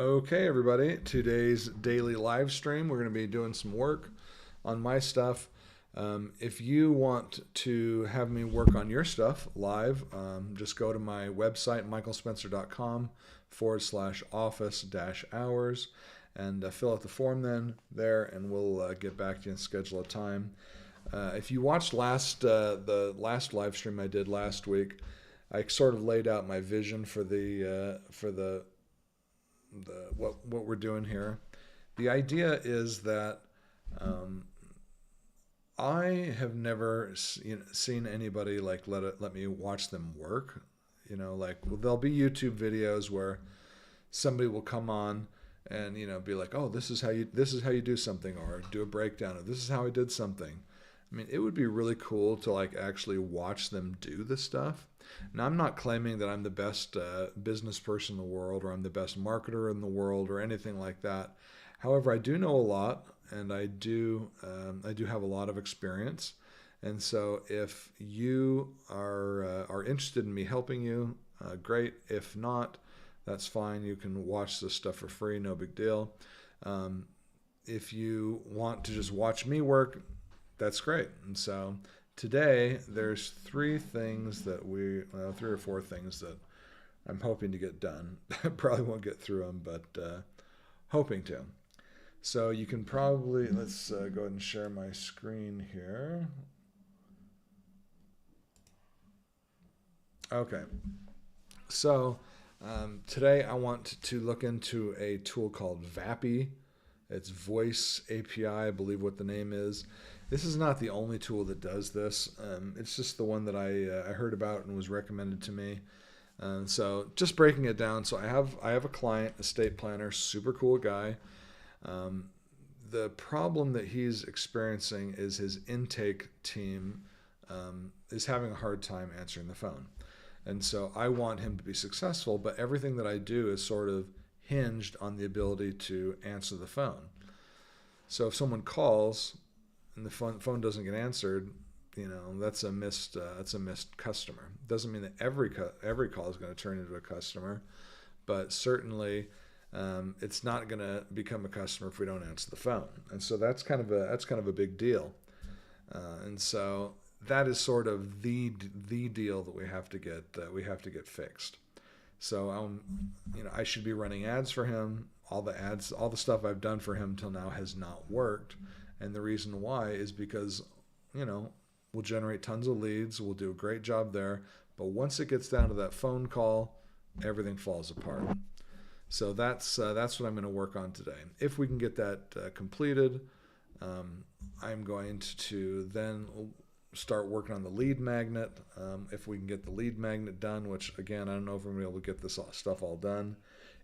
Okay, everybody. Today's daily live stream, we're going to be doing some work on my stuff. If you want to have me work on your stuff live, just go to my website, michaelspencer.com/office hours and fill out the form there, and we'll get back to you and schedule a time. If you watched the last live stream I did last week, I sort of laid out my vision for what we're doing here. The idea is that um, I have never seen anybody like let me watch them work. Like there'll be YouTube videos where somebody will come on and be like, oh, this is how you do something, or do a breakdown of this is how I did something. I mean, it would be really cool to like actually watch them do the stuff. Now, I'm not claiming that I'm the best business person in the world, or I'm the best marketer in the world, or anything like that. However, I do know a lot, and I do have a lot of experience. And so, if you are interested in me helping you, great. If not, that's fine. You can watch this stuff for free, no big deal. Um, if you want to just watch me work, that's great. And so today there's three or four things that I'm hoping to get done. Probably won't get through them, but hoping to. So you can probably, let's go ahead and share my screen here. Okay. So today I want to look into a tool called Vappy. It's Voice API, I believe what the name is. This is not the only tool that does this. It's just the one that I heard about and was recommended to me. So just breaking it down. So I have a client, estate planner, super cool guy. The problem that he's experiencing is his intake team is having a hard time answering the phone. And so I want him to be successful, but everything that I do is sort of hinged on the ability to answer the phone. So if someone calls and the phone doesn't get answered, that's a missed customer. Doesn't mean that every call is going to turn into a customer, but certainly it's not going to become a customer if we don't answer the phone. And so that's kind of a big deal. And so that is sort of the deal that we have to get fixed. So I should be running ads for him. All the stuff I've done for him till now has not worked, and the reason why is because we'll generate tons of leads, we'll do a great job there, but once it gets down to that phone call, everything falls apart. So that's what I'm going to work on today. If we can get that completed, I'm going to then start working on the lead magnet. If we can get the lead magnet done, which again, I don't know if we're going to be able to get this stuff all done.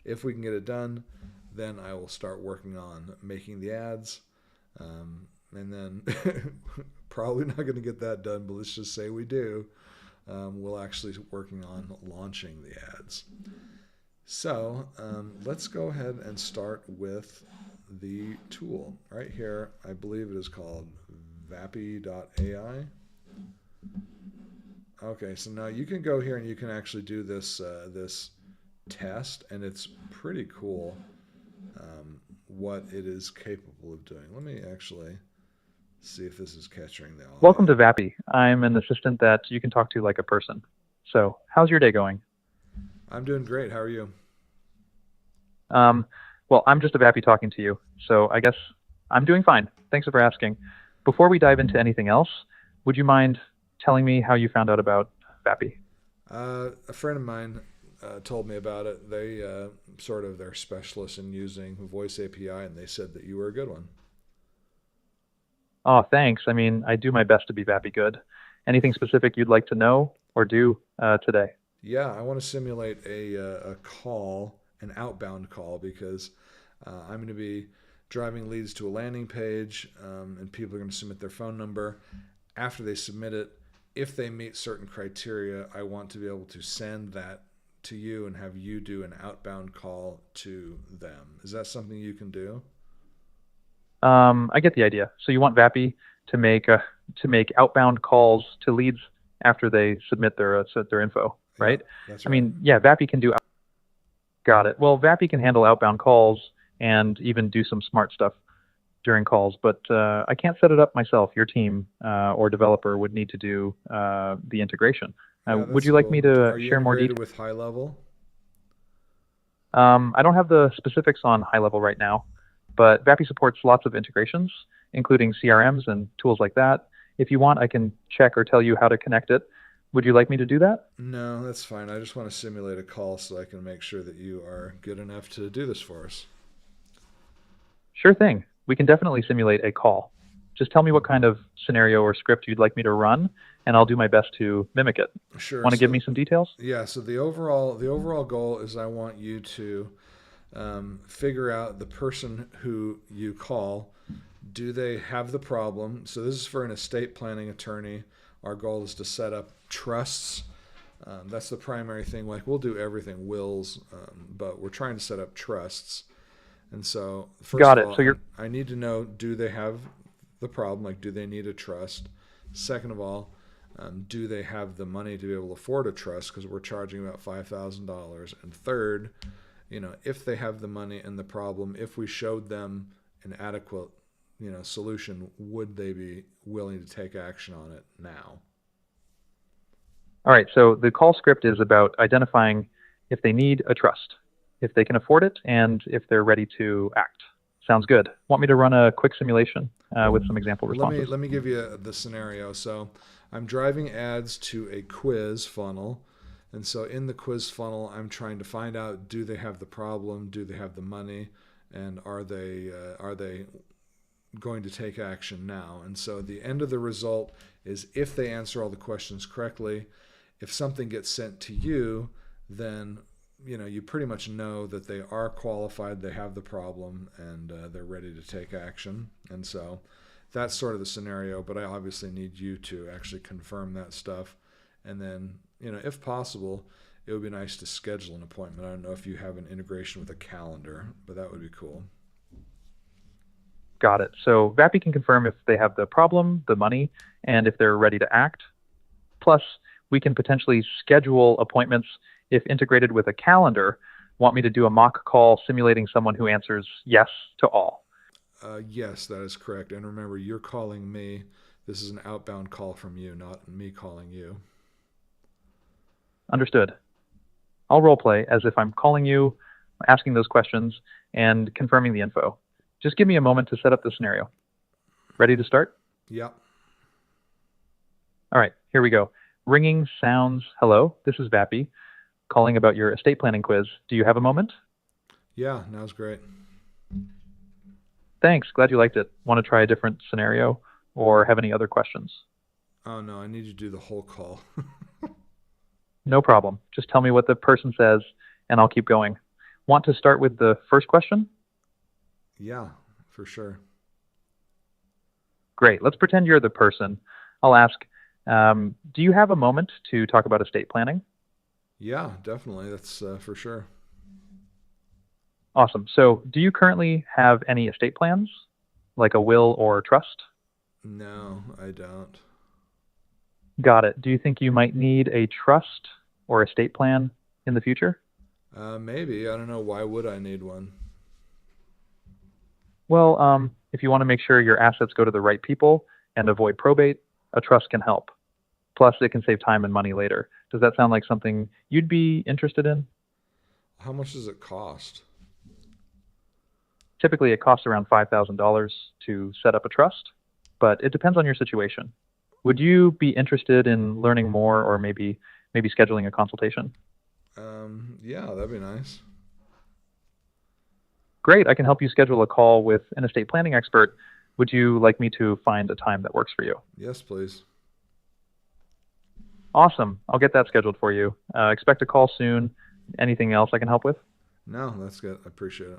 If we can get it done, then I will start working on making the ads. And then probably not going to get that done, but let's just say we do. We'll actually working on launching the ads. So let's go ahead and start with the tool. Right here, I believe it is called Vappy.ai. Okay, so now you can go here and you can actually do this test, and it's pretty cool what it is capable of doing. Let me actually see if this is capturing the Welcome to audio. Vappy. I'm an assistant that you can talk to like a person. So, how's your day going? I'm doing great. How are you? Um, well, I'm just a Vappy talking to you. So, I guess I'm doing fine. Thanks for asking. Before we dive into anything else, would you mind telling me how you found out about Vappy? A friend of mine told me about it. They're specialists in using Voice API, and they said that you were a good one. Oh, thanks. I mean, I do my best to be Vappy good. Anything specific you'd like to know or do today? Yeah, I want to simulate a call, an outbound call, because I'm going to be driving leads to a landing page, and people are going to submit their phone number. After they submit it, if they meet certain criteria, I want to be able to send that to you and have you do an outbound call to them. Is that something you can do? I get the idea. So you want Vappy to make outbound calls to leads after they submit their info, Yeah, right? that's I right. mean, yeah, Vappy can do. Got it. Well, Vappy can handle outbound calls and even do some smart stuff during calls, but I can't set it up myself. Your team or developer would need to do the integration. Yeah, Would that's you like cool. me to Are you share more integrated details? with High Level? I don't have the specifics on high level right now, but Vappy supports lots of integrations, including CRMs and tools like that. If you want, I can check or tell you how to connect it. Would you like me to do that? No, that's fine. I just want to simulate a call so I can make sure that you are good enough to do this for us. Sure thing. We can definitely simulate a call. Just tell me what kind of scenario or script you'd like me to run, and I'll do my best to mimic it. Sure. Want to give So me some details? yeah, so the overall goal is I want you to figure out the person who you call. Do they have the problem? So this is for an estate planning attorney. Our goal is to set up trusts. That's the primary thing. Like we'll do everything, wills, but we're trying to set up trusts. And so, first Got of it. all, So you're I need to know, do they have the problem? Like, do they need a trust? Second of all, do they have the money to be able to afford a trust? Because we're charging about $5,000. And third, if they have the money and the problem, if we showed them an adequate, solution, would they be willing to take action on it now? all right. So the call script is about identifying if they need a trust, if they can afford it, and if they're ready to act. Sounds good. Want me to run a quick simulation with some example Well, let me responses? let me give you the scenario. So, I'm driving ads to a quiz funnel, and so in the quiz funnel, I'm trying to find out, do they have the problem, do they have the money, and are they going to take action now? And so the end of the result is if they answer all the questions correctly. If something gets sent to you, then you pretty much know that they are qualified, they have the problem, and they're ready to take action. And so that's sort of the scenario, but I obviously need you to actually confirm that stuff. And then, if possible, it would be nice to schedule an appointment. I don't know if you have an integration with a calendar, but that would be cool. Got it. So Vappy can confirm if they have the problem, the money, and if they're ready to act. Plus, we can potentially schedule appointments if integrated with a calendar. Want me to do a mock call simulating someone who answers yes to all? Yes, that is correct. And remember, you're calling me. This is an outbound call from you, not me calling you. Understood. I'll role play as if I'm calling you, asking those questions, and confirming the info. Just give me a moment to set up the scenario. Ready to start? Yep. All right, here we go. Ringing sounds. Hello, this is Vappy calling about your estate planning quiz. Do you have a moment? Yeah, now's great. Thanks. Glad you liked it. Want to try a different scenario or have any other questions? Oh no, I need you to do the whole call. No problem. Just tell me what the person says and I'll keep going. Want to start with the first question? Yeah, for sure. Great. Let's pretend you're the person. I'll ask, do you have a moment to talk about estate planning? Yeah, definitely. That's for sure. Awesome. So, do you currently have any estate plans, like a will or trust? No, I don't. Got it. Do you think you might need a trust or estate plan in the future? Maybe. I don't know. Why would I need one? Well, if you want to make sure your assets go to the right people and avoid probate, a trust can help. Plus, it can save time and money later. Does that sound like something you'd be interested in? How much does it cost? Typically, it costs around $5,000 to set up a trust, but it depends on your situation. Would you be interested in learning more or maybe scheduling a consultation? Yeah, that'd be nice. Great, I can help you schedule a call with an estate planning expert. Would you like me to find a time that works for you? Yes, please. Awesome. I'll get that scheduled for you. Expect a call soon. Anything else I can help with? No, that's good. I appreciate it.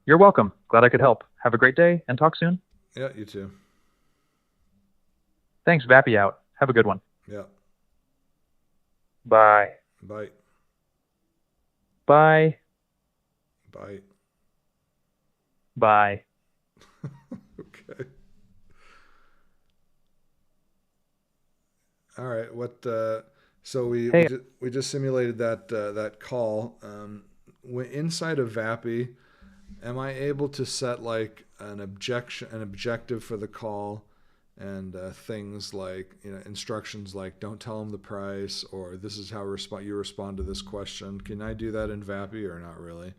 You're welcome. Glad I could help. Have a great day and talk soon. Yeah, you too. Thanks, Vappy out. Have a good one. Yeah. Bye. Bye. Bye. Bye. Bye. Okay. All right. What So we we Hey, just, we just simulated that call. Inside of Vappy, am I able to set like an objective for the call, and things like instructions like don't tell them the price, or this is how you respond to this question? Can I do that in Vappy or not really?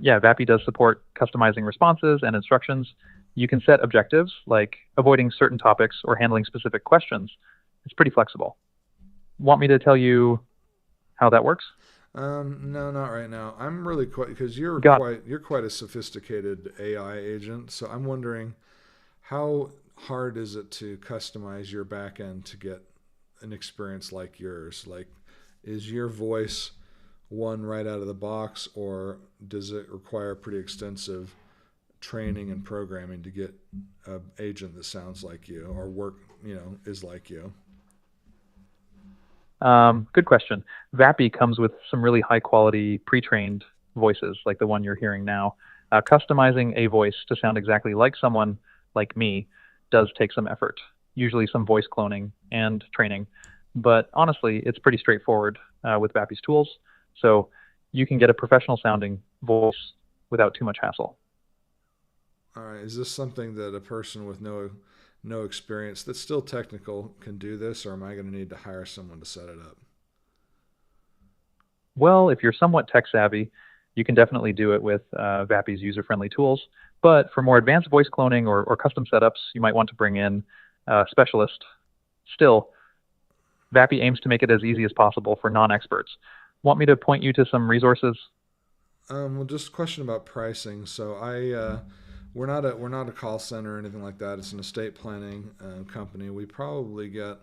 yeah, Vappy does support customizing responses and instructions. You can set objectives like avoiding certain topics or handling specific questions. It's pretty flexible. Want me to tell you how that works? No, not right now. I'm really quite because you're Got quite a sophisticated AI agent. So I'm wondering how hard is it to customize your backend to get an experience like yours? Like, is your voice one right out of the box, or does it require pretty extensive training and programming to get an agent that sounds like you or is like you? Good question. Vappy comes with some really high quality pre-trained voices, like the one you're hearing now. Customizing a voice to sound exactly like someone like me does take some effort, usually some voice cloning and training. But honestly, it's pretty straightforward with Vappy's tools. So you can get a professional sounding voice without too much hassle. All right, is this something that a person with no experience that's still technical can do this, or am I going to need to hire someone to set it up? Well, if you're somewhat tech savvy, you can definitely do it with Vappy's user friendly tools. But for more advanced voice cloning or custom setups, you might want to bring in a specialist. Still, Vappy aims to make it as easy as possible for non experts. Want me to point you to some resources? Well, just a question about pricing. So we're not a call center or anything like that. It's an estate planning company. We probably get,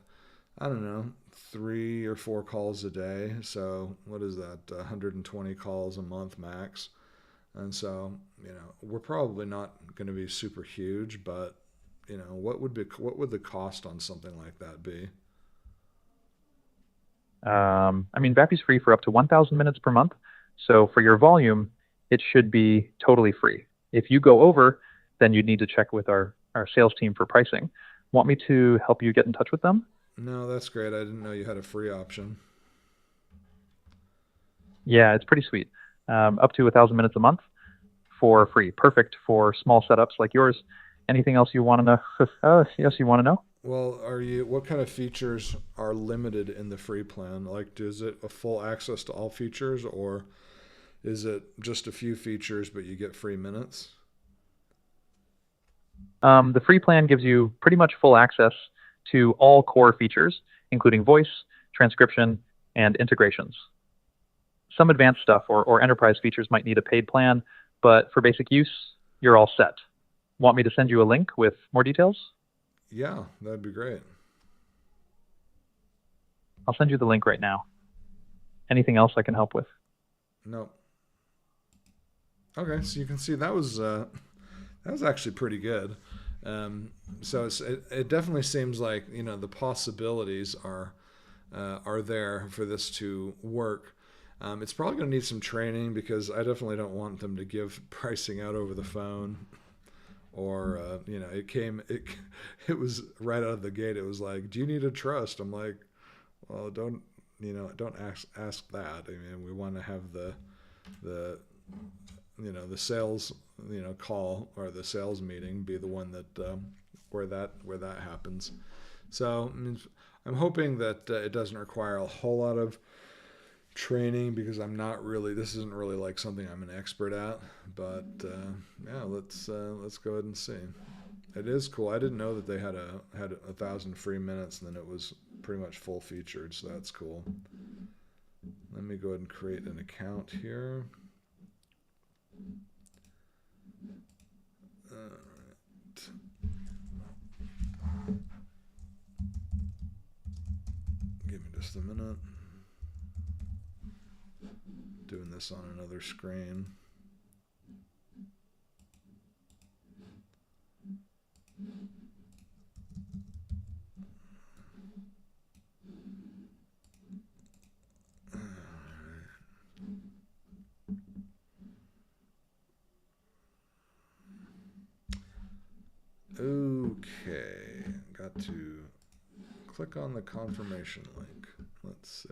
I don't know, 3 or 4 calls a day. So what is that? 120 calls a month max. And so we're probably not going to be super huge, but what would the cost on something like that be? I mean, Vappy's free for up to 1,000 minutes per month. So for your volume, it should be totally free. If you go over, then you'd need to check with our sales team for pricing. Want me to help you get in touch with them? No, that's great. I didn't know you had a free option. Yeah, it's pretty sweet. Up to 1,000 minutes a month for free. Perfect for small setups like yours. Anything else you want to know? Yes, you want to know? Well, what kind of features are limited in the free plan? Like, is it a full access to all features, or is it just a few features but you get free minutes? The free plan gives you pretty much full access to all core features, including voice, transcription, and integrations. Some advanced stuff or enterprise features might need a paid plan, but for basic use, you're all set. Want me to send you a link with more details? Yeah, that'd be great. I'll send you the link right now. Anything else I can help with? No. Okay, so you can see that was actually pretty good. Um, so it definitely seems like the possibilities are there for this to work. It's probably going to need some training because I definitely don't want them to give pricing out over the phone. Or it was right out of the gate. It was like, do you need a trust? I'm like, well, don't ask that. I mean, we want to have the the sales call or the sales meeting be the one that where that happens. So I mean, I'm hoping that it doesn't require a whole lot of training because I'm not really this isn't really like something I'm an expert at. But yeah, let's go ahead and see. It is cool. I didn't know that they had 1,000 free minutes and then it was pretty much full featured. So that's cool. Let me go ahead and create an account here. All right. Give me just a minute. Doing this on another screen. Okay, got to click on the confirmation link. Let's see.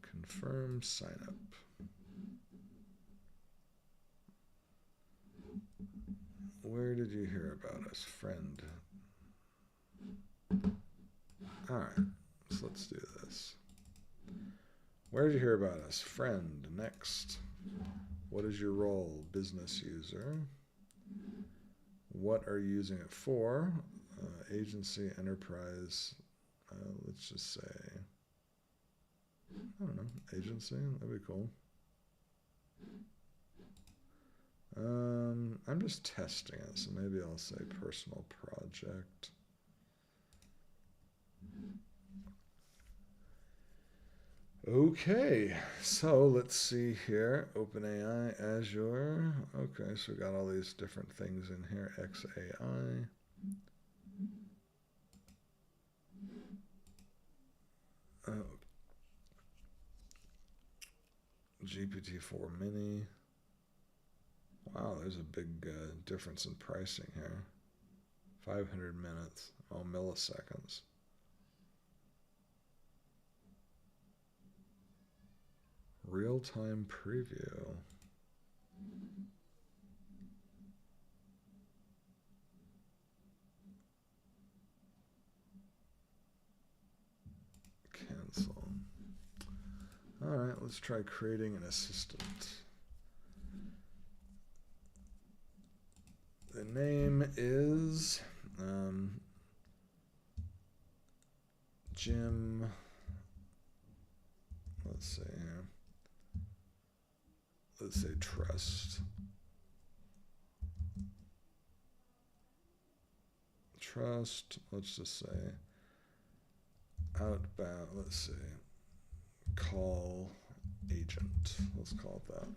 Confirm sign up. Where did you hear about us, friend? All right, so let's do this. Where did you hear about us, friend? Next. What is your role? Business user. What are you using it for? Agency, enterprise. Let's just say, I don't know, agency. That'd be cool. I'm just testing it, so maybe I'll say personal project. Okay, so let's see here. OpenAI, Azure. Okay, so we got all these different things in here. XAI. GPT-4 Mini. Wow, there's a big difference in pricing here. 500 minutes, oh, milliseconds. Real-time preview. Cancel. All right, let's try creating an assistant. The name is Jim. Let's see here. Let's say trust. Trust. Let's just say outbound. Let's see. Call agent. Let's call it that.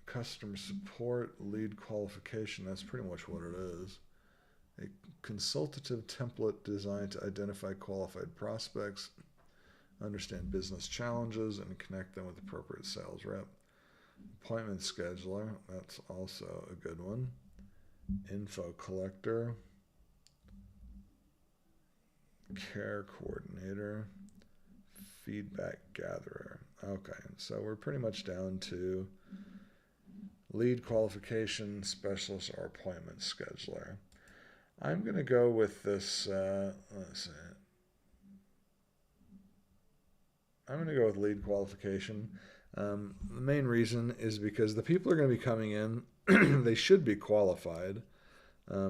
Customer support, lead qualification. That's pretty much what it is. A consultative template designed to identify qualified prospects, understand business challenges, and connect them with appropriate sales rep. Appointment scheduler. That's also a good one. Info collector. Care coordinator. Feedback gatherer. Okay, so we're pretty much down to lead qualification specialist or appointment scheduler. I'm going to go with this, let's see. I'm going to go with lead qualification. The main reason is because the people are going to be coming in, they should be qualified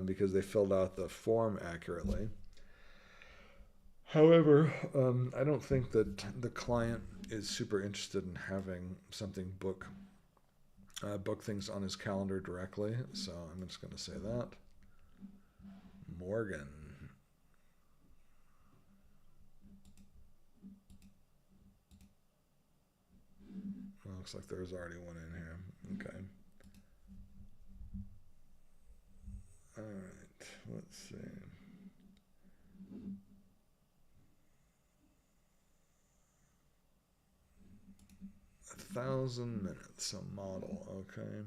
because they filled out the form accurately. However, I don't think that the client is super interested in having something book things on his calendar directly, so I'm just going to say that. Morgan. Well, looks like there's already one in here. Okay. All right, let's see. A 1,000 minutes, a model, okay.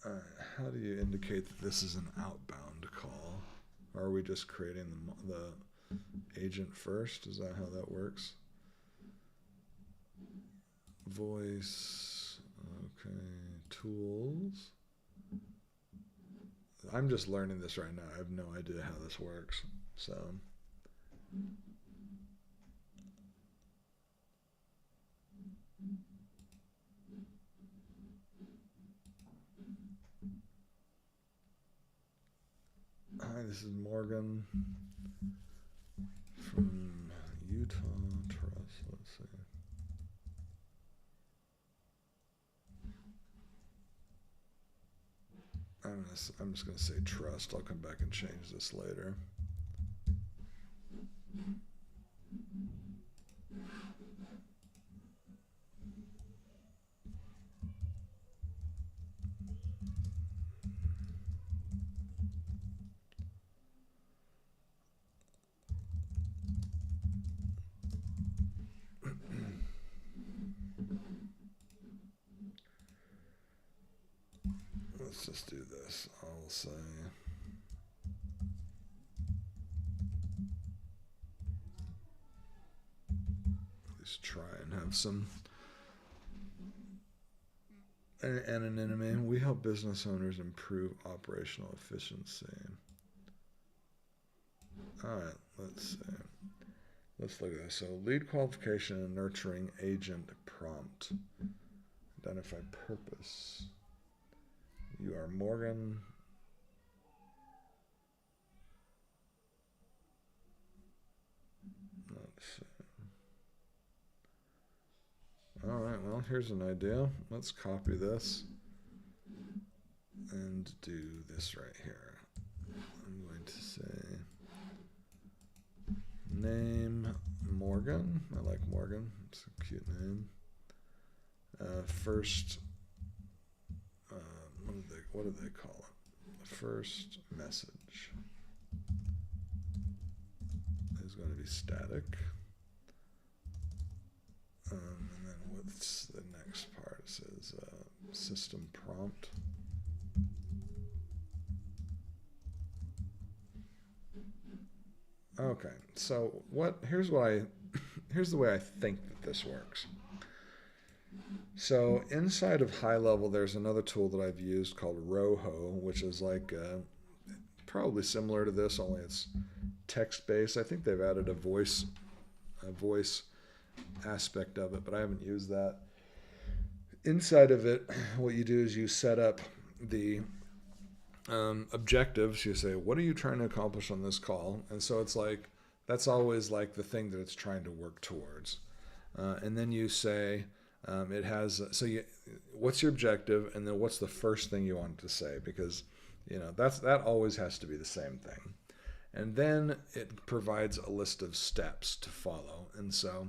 How do you indicate that this is an outbound call? Or are we just creating the agent first? Is that how that works? Voice, okay, tools. I'm just learning this right now. I have no idea how this works. So hi, this is Morgan from Utah Trust. Let's see. I'm just going to say trust. I'll come back and change this later. let's just do this. I'll say let's try and have some anonymity. We help business owners improve operational efficiency. All right, let's see. Let's look at this. So lead qualification and nurturing agent prompt. Identify purpose. You are Morgan. Let's see. All right, well, here's an idea. Let's copy this and do this right here. I'm going to say name Morgan. I like Morgan. It's a cute name. First, what do they call it? First message is going to be static. And then what's the next part? It says system prompt. Okay, so here's the way I think that this works. So inside of High Level, there's another tool that I've used called Roho, which is like probably similar to this, only it's text-based. I think they've added a voice aspect of it, but I haven't used that. Inside of it, what you do is you set up the objectives. You say, what are you trying to accomplish on this call? And so it's like, that's always like the thing that it's trying to work towards. And then you say, it has, what's your objective? And then what's the first thing you want to say? Because, that always has to be the same thing. And then it provides a list of steps to follow. And so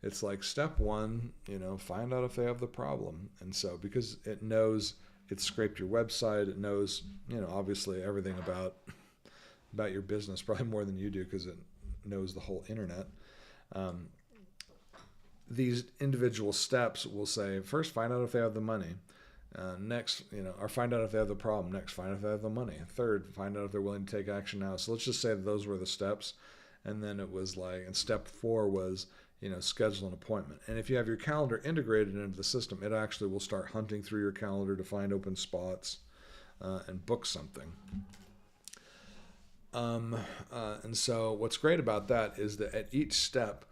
it's like step 1, find out if they have the problem. And so because it knows it scraped your website, it knows, obviously everything about your business, probably more than you do because it knows the whole internet. These individual steps will say, first, find out if they have the money. Next, or find out if they have the problem. Next, find out if they have the money. Third, find out if they're willing to take action now. So let's just say that those were the steps. And then it was like, and step 4 was, schedule an appointment. And if you have your calendar integrated into the system, it actually will start hunting through your calendar to find open spots and book something. And so what's great about that is that at each step,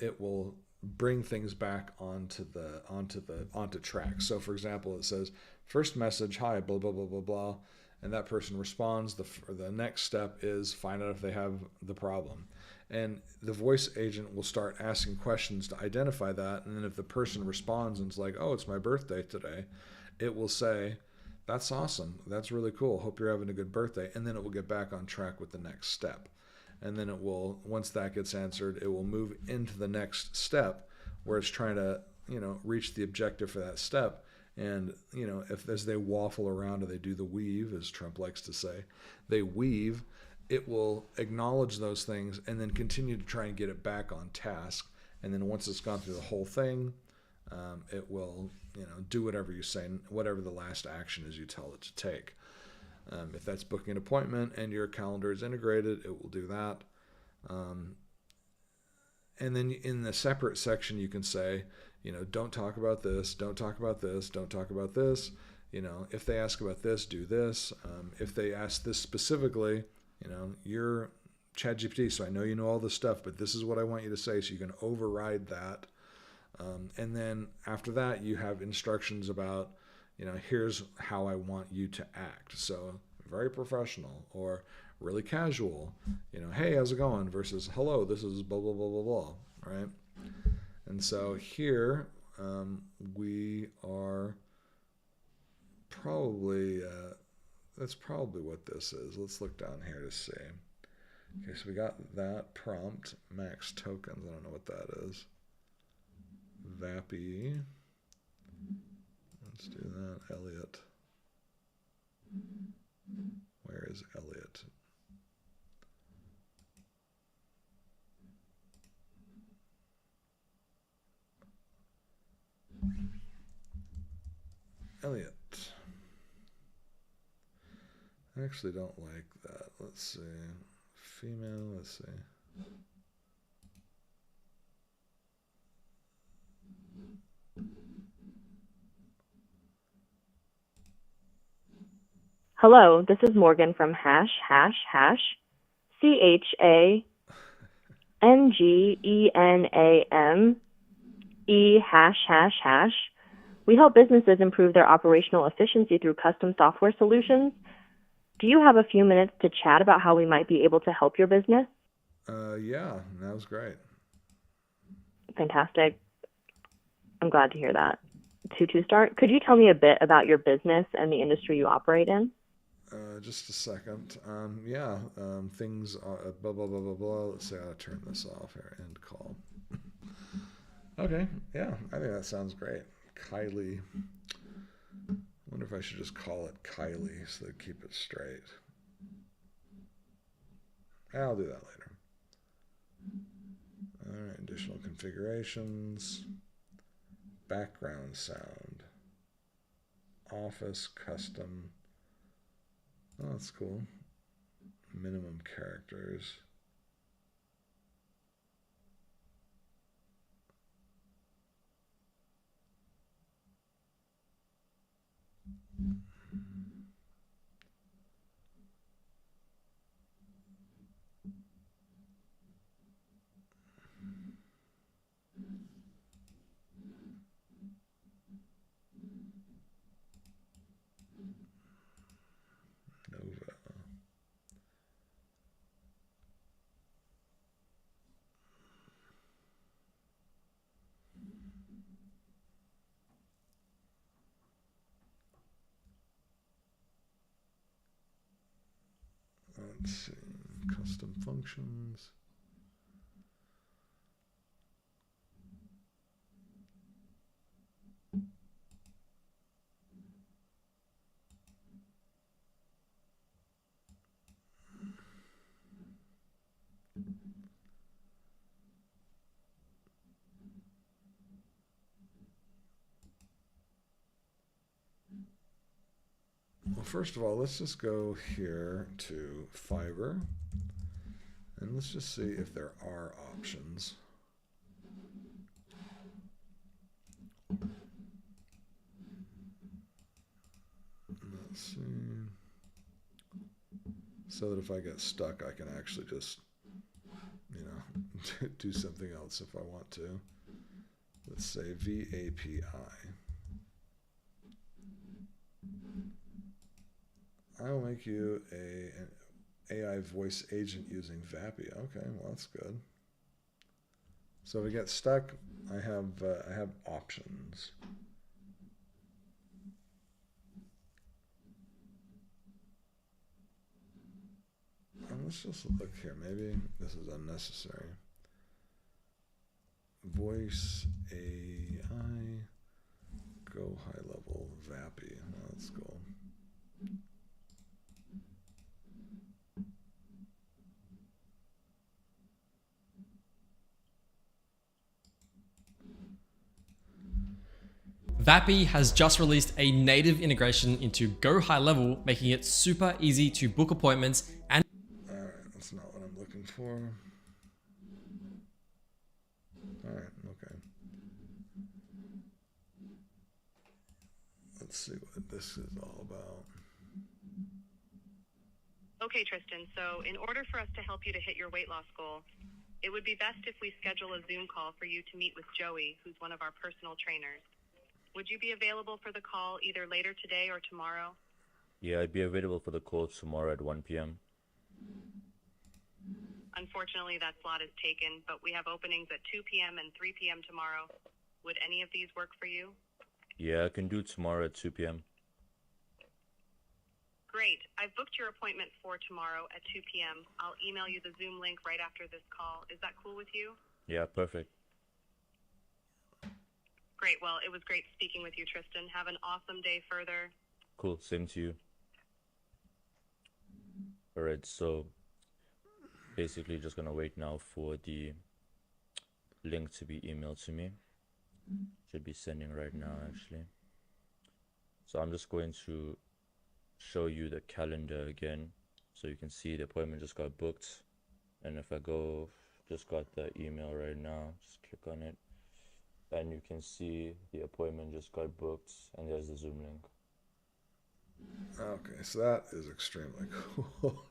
it will bring things back onto track. So for example, it says first message, hi, blah blah blah blah blah, and that person responds. The next step is find out if they have the problem, and the voice agent will start asking questions to identify that. And then if the person responds and is like, oh, it's my birthday today, it will say, that's awesome, that's really cool, hope you're having a good birthday, and then it will get back on track with the next step. And then it will, once that gets answered, it will move into the next step where it's trying to, reach the objective for that step. And, if as they waffle around or they do the weave, as Trump likes to say, they weave, it will acknowledge those things and then continue to try and get it back on task. And then once it's gone through the whole thing, it will, do whatever you say, whatever the last action is you tell it to take. If that's booking an appointment and your calendar is integrated, it will do that. And then in the separate section, you can say, don't talk about this, don't talk about this, don't talk about this. If they ask about this, do this. If they ask this specifically, you're ChatGPT, so I know you know all this stuff, but this is what I want you to say, so you can override that. And then after that, you have instructions about, here's how I want you to act. So very professional or really casual, hey, how's it going? Versus, hello, this is blah, blah, blah, blah, blah, right? And so here we are probably, that's probably what this is. Let's look down here to see. Okay, so we got that prompt, max tokens. I don't know what that is. Vappy. Let's do that. Elliot. Where is Elliot? Elliot. I actually don't like that. Let's see. Female, let's see. Hello, this is Morgan from hash hash hash CHANGENAME hash hash hash. We help businesses improve their operational efficiency through custom software solutions. Do you have a few minutes to chat about how we might be able to help your business? Yeah, that was great. Fantastic. I'm glad to hear that. To start, could you tell me a bit about your business and the industry you operate in? Just a second. Yeah, things are blah, blah, blah, blah, blah. Let's see how to turn this off here. End call. Okay, yeah, I think that sounds great. Kylie. I wonder if I should just call it Kylie so they keep it straight. I'll do that later. All right, additional configurations. Background sound. Office custom. Oh, that's cool. Minimum characters. Nova. Let's see. Custom functions. Well, first of all, let's just go here to Fiverr and let's just see if there are options. Let's see. So that if I get stuck, I can actually just, do something else if I want to. Let's say VAPI. I will make you an AI voice agent using VAPI. Okay, well that's good. So if we get stuck, I have options. And let's just look here. Maybe this is unnecessary. Voice AI, go high level VAPI. Oh, that's cool. VAPI has just released a native integration into Go High Level, making it super easy to book appointments and... Alright, that's not what I'm looking for. Alright, okay. Let's see what this is all about. Okay, Tristan, so in order for us to help you to hit your weight loss goal, it would be best if we schedule a Zoom call for you to meet with Joey, who's one of our personal trainers. Would you be available for the call either later today or tomorrow? Yeah, I'd be available for the call tomorrow at 1 p.m. Unfortunately, that slot is taken, but we have openings at 2 p.m. and 3 p.m. tomorrow. Would any of these work for you? Yeah, I can do tomorrow at 2 p.m. Great. I've booked your appointment for tomorrow at 2 p.m. I'll email you the Zoom link right after this call. Is that cool with you? Yeah, perfect. Great. Well, it was great speaking with you, Tristan. Have an awesome day further. Cool, same to you. Alright, so basically just gonna wait now for the link to be emailed to me. Should be sending right now actually. So I'm just going to show you the calendar again, so you can see the appointment just got booked. And if I go, just got the email right now, just click on it, and you can see the appointment just got booked, and there's the Zoom link. Okay, so that is extremely cool.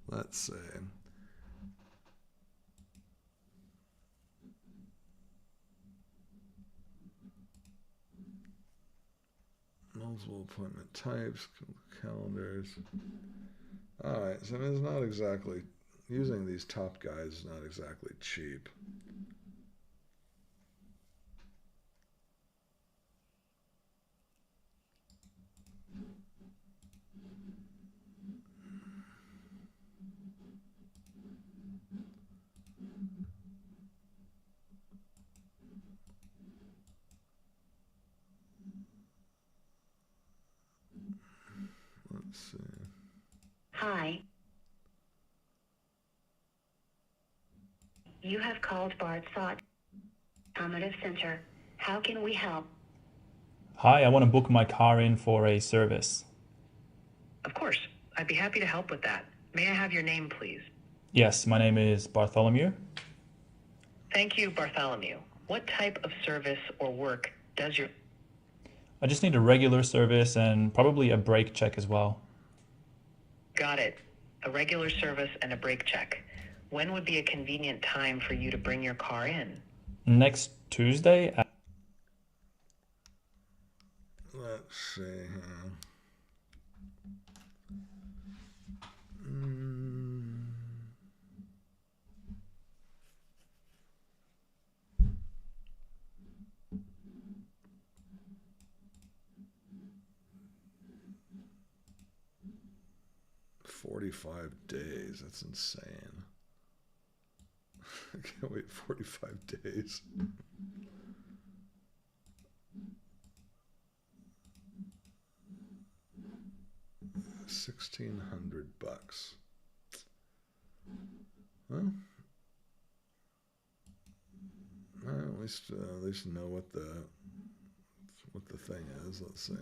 Let's see. Multiple appointment types, calendars. All right, so it's not exactly, using these top guys is not exactly cheap. Let's see. Hi. You have called Bard Thought Automotive Center. How can we help? Hi, I want to book my car in for a service. Of course. I'd be happy to help with that. May I have your name, please? Yes, my name is Bartholomew. Thank you, Bartholomew. What type of service or work does your... I just need a regular service and probably a brake check as well. Got it. A regular service and a brake check. When would be a convenient time for you to bring your car in? Next Tuesday at... Let's see here. 45 days. That's insane. I can't wait 45 days. $1,600. Well, at least know what the thing is. Let's see.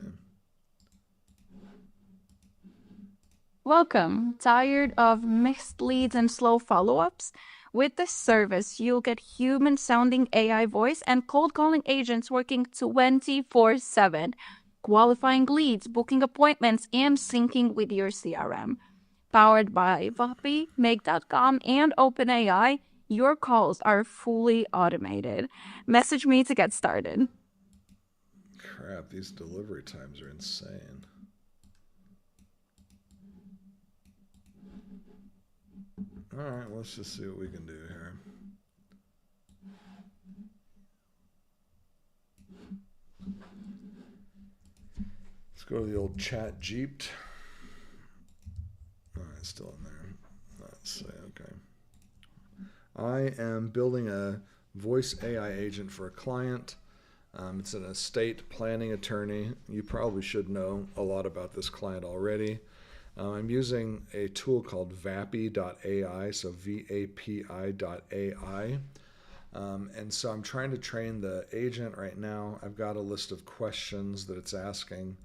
Welcome. Tired of mixed leads and slow follow-ups? With this service, you'll get human-sounding AI voice and cold calling agents working 24/7, qualifying leads, booking appointments, and syncing with your CRM. Powered by Vapi, Make.com, and OpenAI, your calls are fully automated. Message me to get started. Crap, these delivery times are insane. All right, let's just see what we can do here. Let's go to the old chat Jeeped. All right, still in there. Let's see, okay. I am building a voice AI agent for a client. It's an estate planning attorney. You probably should know a lot about this client already. I'm using a tool called Vapi.ai, so VAPI.ai. And so I'm trying to train the agent right now. I've got a list of questions that it's asking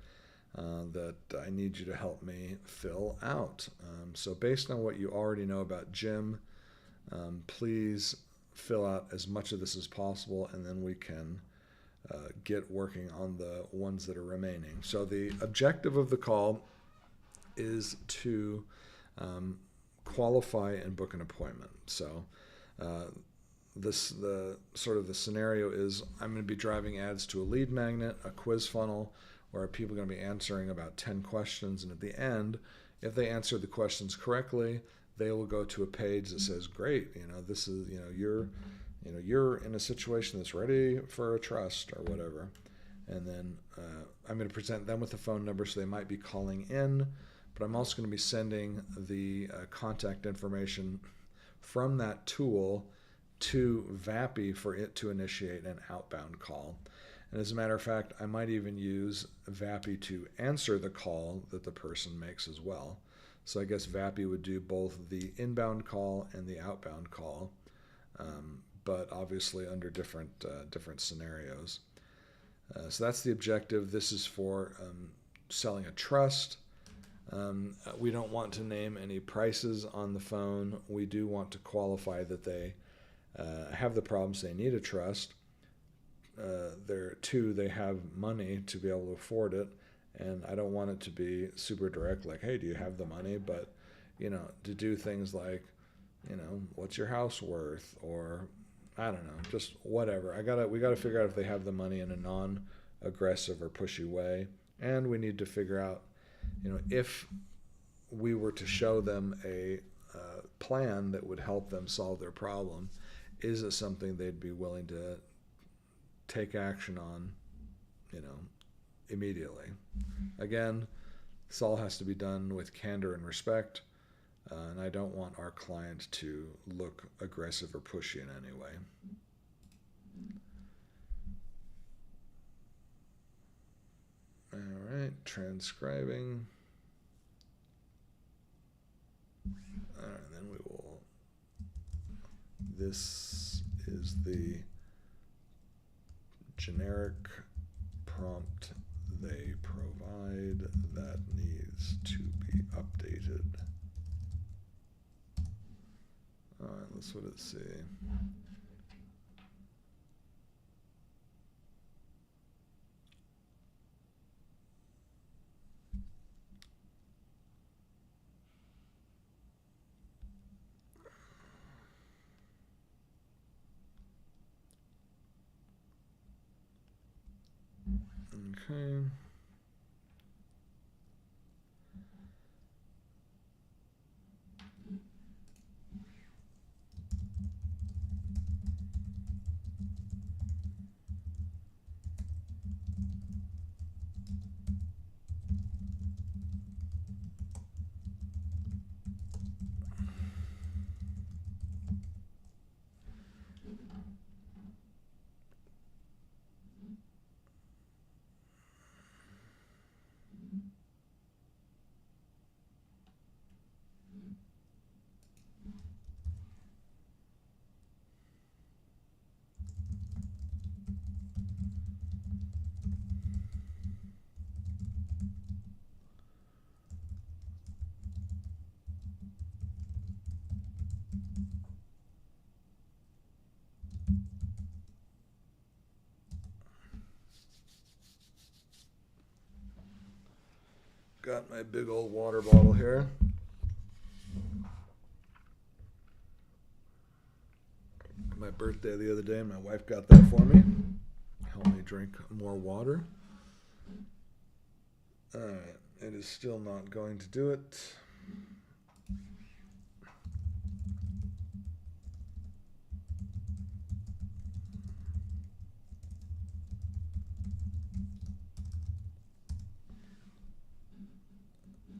that I need you to help me fill out. So based on what you already know about Jim, please fill out as much of this as possible, and then we can get working on the ones that are remaining. So the objective of the call is to qualify and book an appointment. So the scenario is I'm going to be driving ads to a lead magnet, a quiz funnel, where people are going to be answering about 10 questions, and at the end, if they answer the questions correctly, they will go to a page that says, "Great, this is you're in a situation that's ready for a trust," or whatever. And then I'm going to present them with a phone number, so they might be calling in. But I'm also going to be sending the contact information from that tool to Vapi for it to initiate an outbound call. And as a matter of fact, I might even use Vapi to answer the call that the person makes as well. So I guess Vapi would do both the inbound call and the outbound call, but obviously under different scenarios. So that's the objective. This is for selling a trust. We don't want to name any prices on the phone. We do want to qualify that they have the problems, they need a trust. They have money to be able to afford it. And I don't want it to be super direct, like, hey, do you have the money? But, to do things like, what's your house worth? Or, I don't know, just whatever. We gotta figure out if they have the money in a non-aggressive or pushy way. And we need to figure out, if we were to show them a plan that would help them solve their problem, is it something they'd be willing to take action on, immediately? Again, this all has to be done with candor and respect, and I don't want our client to look aggressive or pushy in any way. All right, transcribing. All right, then we will. This is the generic prompt they provide that needs to be updated. All right, let's see. Okay. Got my big old water bottle here. My birthday the other day, my wife got that for me. Help me drink more water. Alright, it is still not going to do it.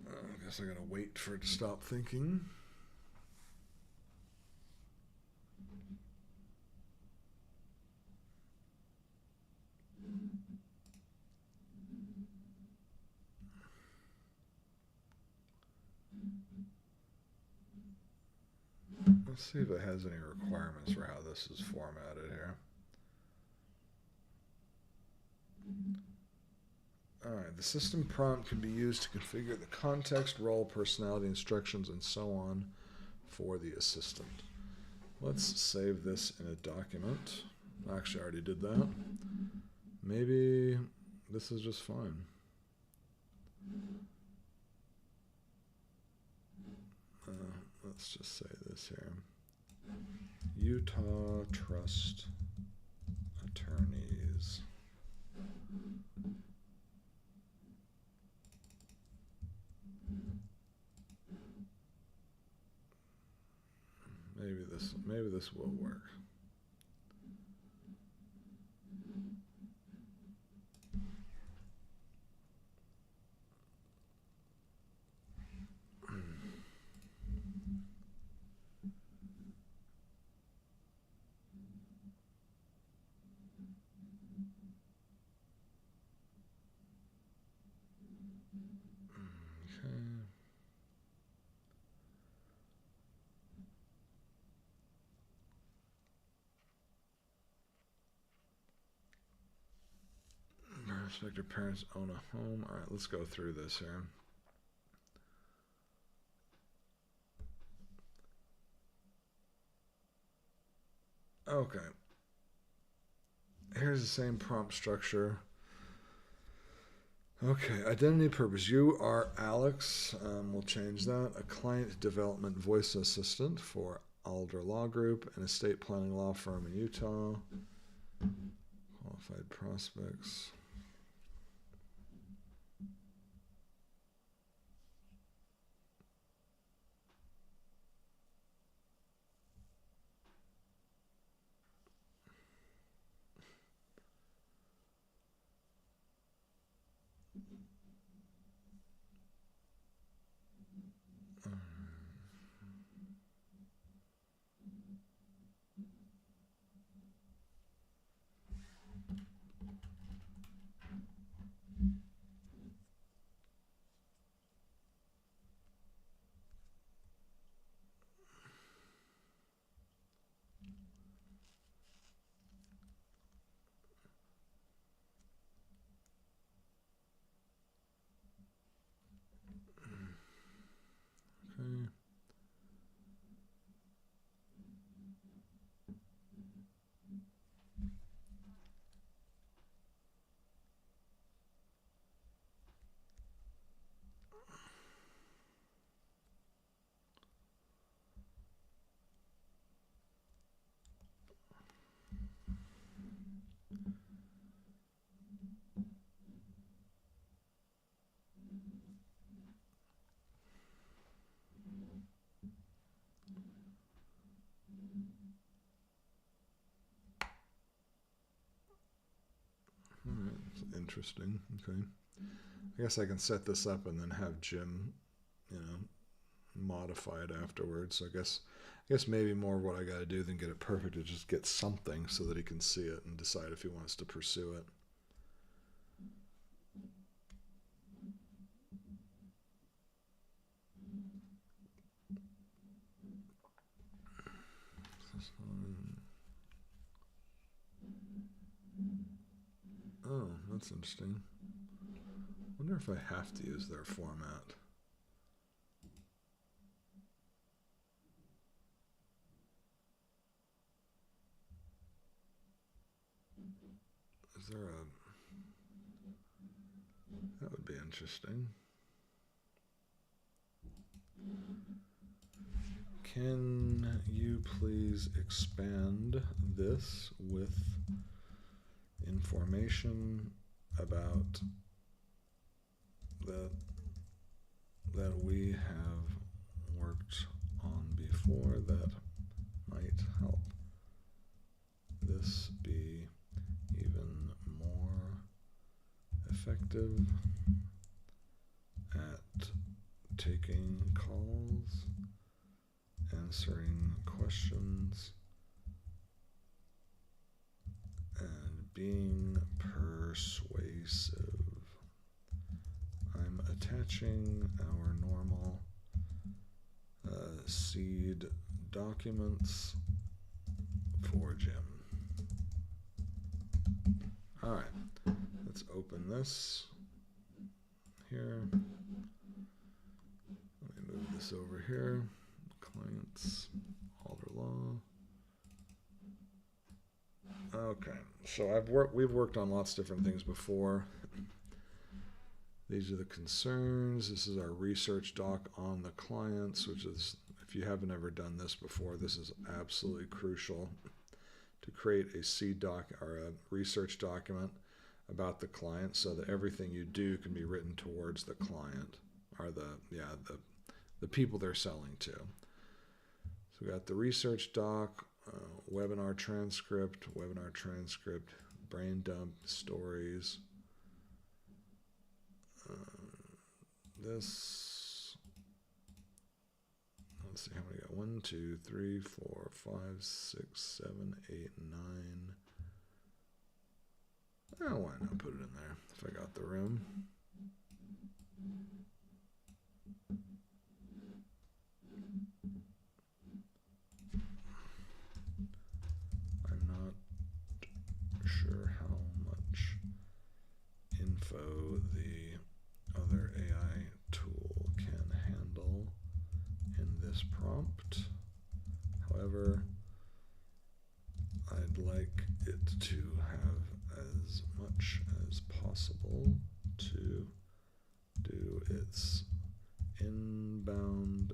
I guess I gotta wait for it to stop thinking. Let's see if it has any requirements for how this is formatted here. Alright, the system prompt can be used to configure the context, role, personality, instructions, and so on for the assistant. Let's save this in a document. Actually, I already did that. Maybe this is just fine. Let's just say this here. Utah Trust Attorneys. Maybe this will work. Prospective parents own a home. All right, let's go through this here. Okay. Here's the same prompt structure. Okay, identity purpose. You are Alex. We'll change that. A client development voice assistant for Alder Law Group, an estate planning law firm in Utah. Qualified prospects. Okay. Alright, interesting. Okay. I guess I can set this up and then have Jim, modify it afterwards. So I guess maybe more what I got to do than get it perfect is just get something so that he can see it and decide if he wants to pursue it. Oh, that's interesting. Wonder if I have to use their format. Is there a... That would be interesting. Can you please expand this with information about that we have worked on before that might help this be even more effective at taking calls, answering questions, and being persuasive. I'm attaching our normal seed documents for Jim. All right, let's open this here. Let me move this over here. Clients, Alder Law. Okay, so we've worked on lots of different things before. These are the concerns. This is our research doc on the clients, which is, if you haven't ever done this before, this is absolutely crucial to create a seed doc or a research document about the client so that everything you do can be written towards the client or the people they're selling to. So we got the research doc, webinar transcript, brain dump, stories. This, let's see how many got. 1, 2, 3, 4, 5, 6, 7, 8, 9. Oh, why not put it in there if I got the room? I'm not sure how much this prompt. However, I'd like it to have as much as possible to do its inbound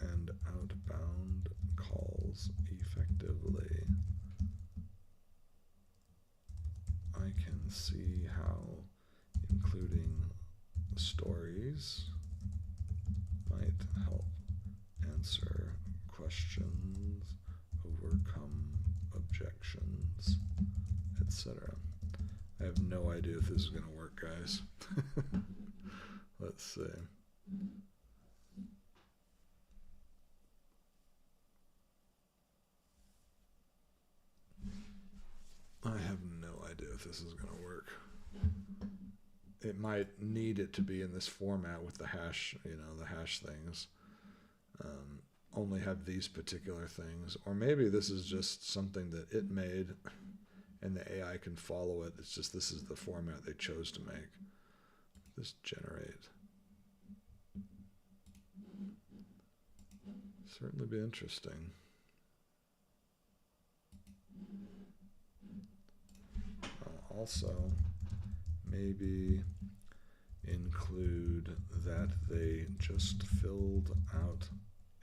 and outbound calls effectively. I can see how including stories might help answer questions, overcome objections, etc. I have no idea if this is going to work, guys. Let's see. I have no idea if this is going to work. It might need it to be in this format with the hash, the hash things. Only have these particular things. Or maybe this is just something that it made and the AI can follow it. It's just this is the format they chose to make. This generate. Certainly be interesting. Also, maybe include that they just filled out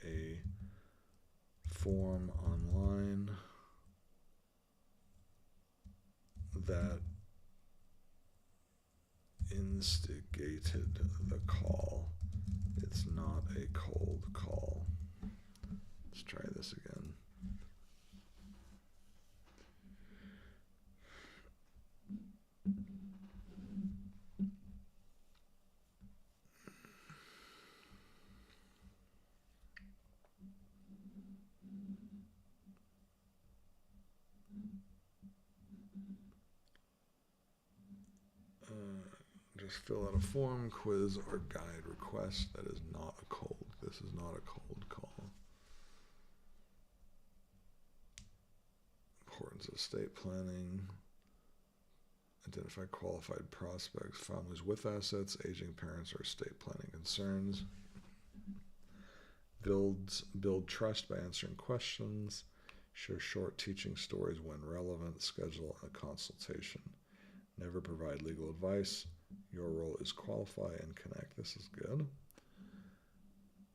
a form online that instigated the call. It's not a cold call. Let's try this again. Just fill out a form, quiz, or guide request. That is not a cold. This is not a cold call. Importance of estate planning. Identify qualified prospects, families with assets, aging parents, or estate planning concerns. Build trust by answering questions. Share short teaching stories when relevant. Schedule a consultation. Never provide legal advice. Your role is qualify and connect. This is good.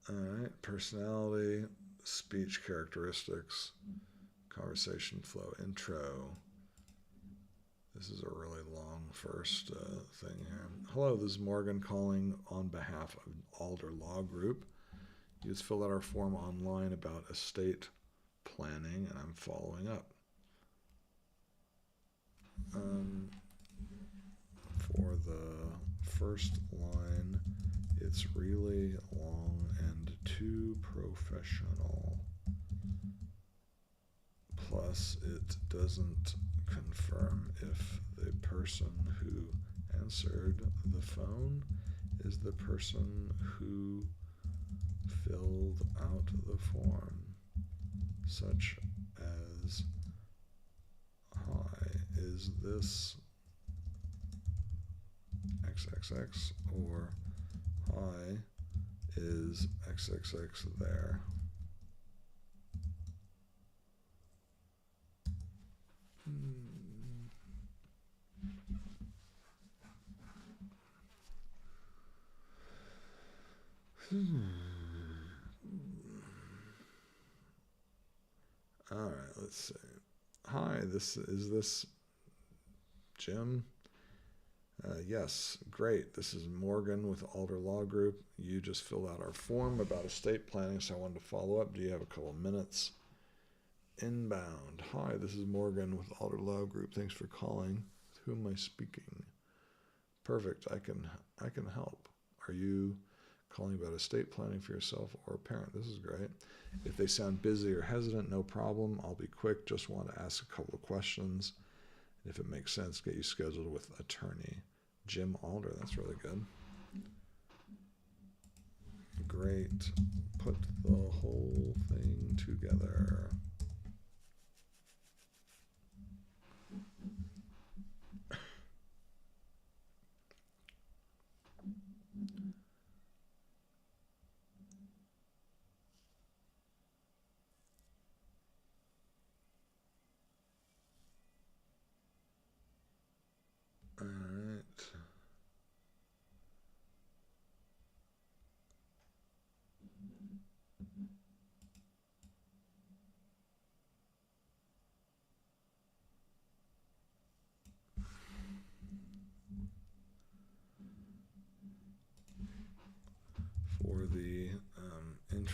All right. Personality, speech characteristics, conversation flow, intro. This is a really long first thing here. Hello, this is Morgan calling on behalf of Alder Law Group. You just filled out our form online about estate planning, and I'm following up. For the first line, it's really long and too professional. Plus, it doesn't confirm if the person who answered the phone is the person who filled out the form, such as, hi, is this XXX, or hi, is XXX there? All right, let's see. Hi, is this Jim? Yes, great. This is Morgan with Alder Law Group. You just filled out our form about estate planning, so I wanted to follow up. Do you have a couple minutes? Inbound. Hi, this is Morgan with Alder Law Group. Thanks for calling. With whom am I speaking? Perfect. I can help. Are you calling about estate planning for yourself or a parent? This is great. If they sound busy or hesitant, no problem. I'll be quick. Just want to ask a couple of questions. If it makes sense, get you scheduled with attorney Jim Alder. That's really good. Great. Put the whole thing together.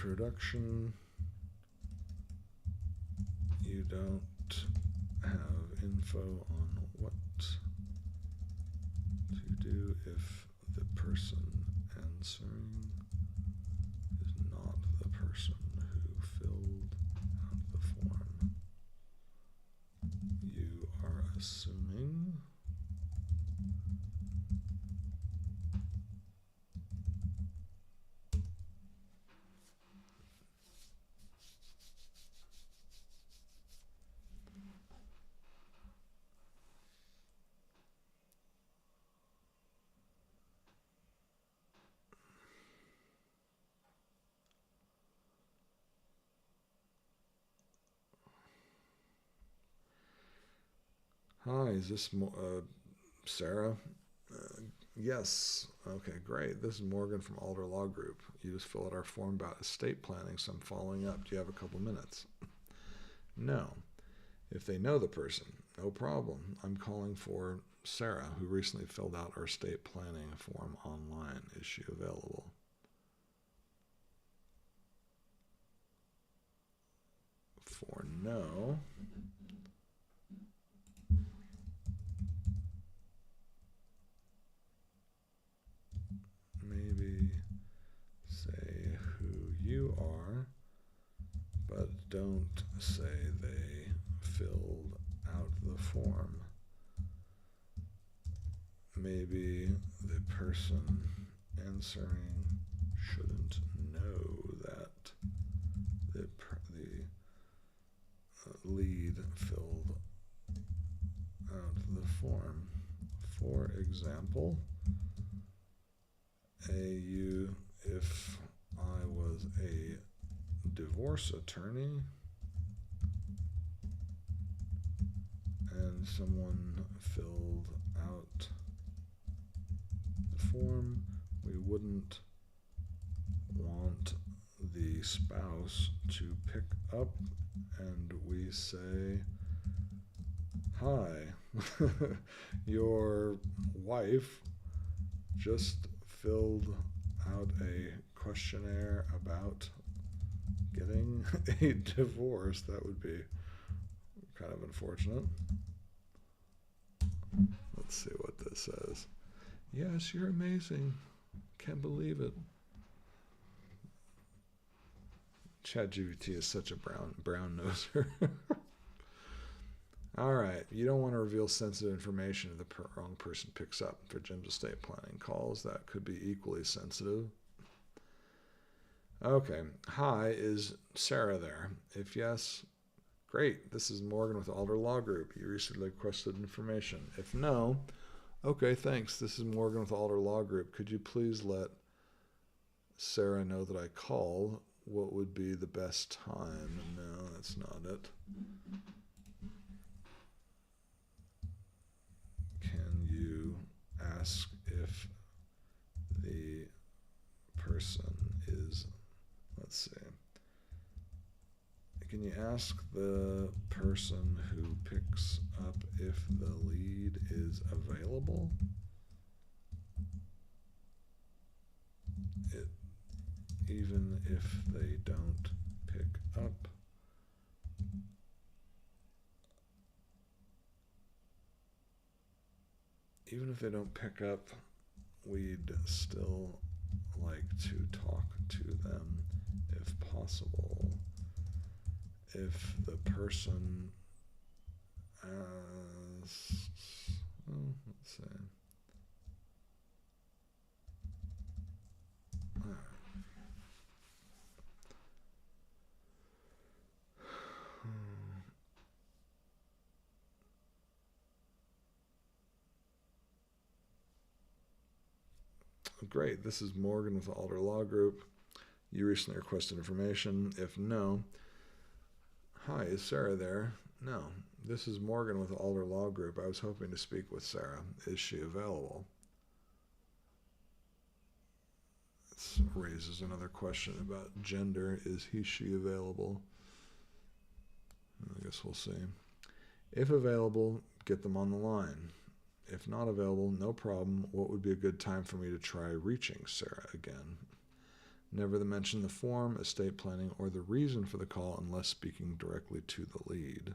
production, you don't have info on what to do if the person answering is not the person who filled out the form. You are assuming Hi, is this Sarah? Yes. Okay, great. This is Morgan from Alder Law Group. You just filled out our form about estate planning, so I'm following up. Do you have a couple minutes? No. If they know the person, no problem. I'm calling for Sarah, who recently filled out our estate planning form online. Is she available? For no. Maybe say who you are, but don't say they filled out the form. Maybe the person answering shouldn't know that the lead filled out the form. For example, if I was a divorce attorney and someone filled out the form, we wouldn't want the spouse to pick up and we say, "Hi, your wife just filled out a questionnaire about getting a divorce." That would be kind of unfortunate. Let's see what this says. Yes, you're amazing. Can't believe it. ChatGPT is such a brown noser. All right, you don't want to reveal sensitive information if the wrong person picks up. For Jim's estate planning calls, that could be equally sensitive. Okay, hi, is Sarah there? If yes, great. This is Morgan with Alder Law Group. You recently requested information. If no, okay, thanks. This is Morgan with Alder Law Group. Could you please let Sarah know that I called? What would be the best time? No, that's not it. Can you ask if the person is, let's see. Can you ask the person who picks up if the lead is available? Even if they don't pick up. Even if they don't pick up, we'd still like to talk to them if possible. If the person asks, let's see. All right. Great, this is Morgan with the Alder Law Group. You recently requested information. If no, hi, is Sarah there? No, this is Morgan with the Alder Law Group. I was hoping to speak with Sarah. Is she available? This raises another question about gender. Is he, she available? I guess we'll see. If available, get them on the line. If not available, no problem. What would be a good time for me to try reaching Sarah again? Never to mention the form, estate planning, or the reason for the call unless speaking directly to the lead.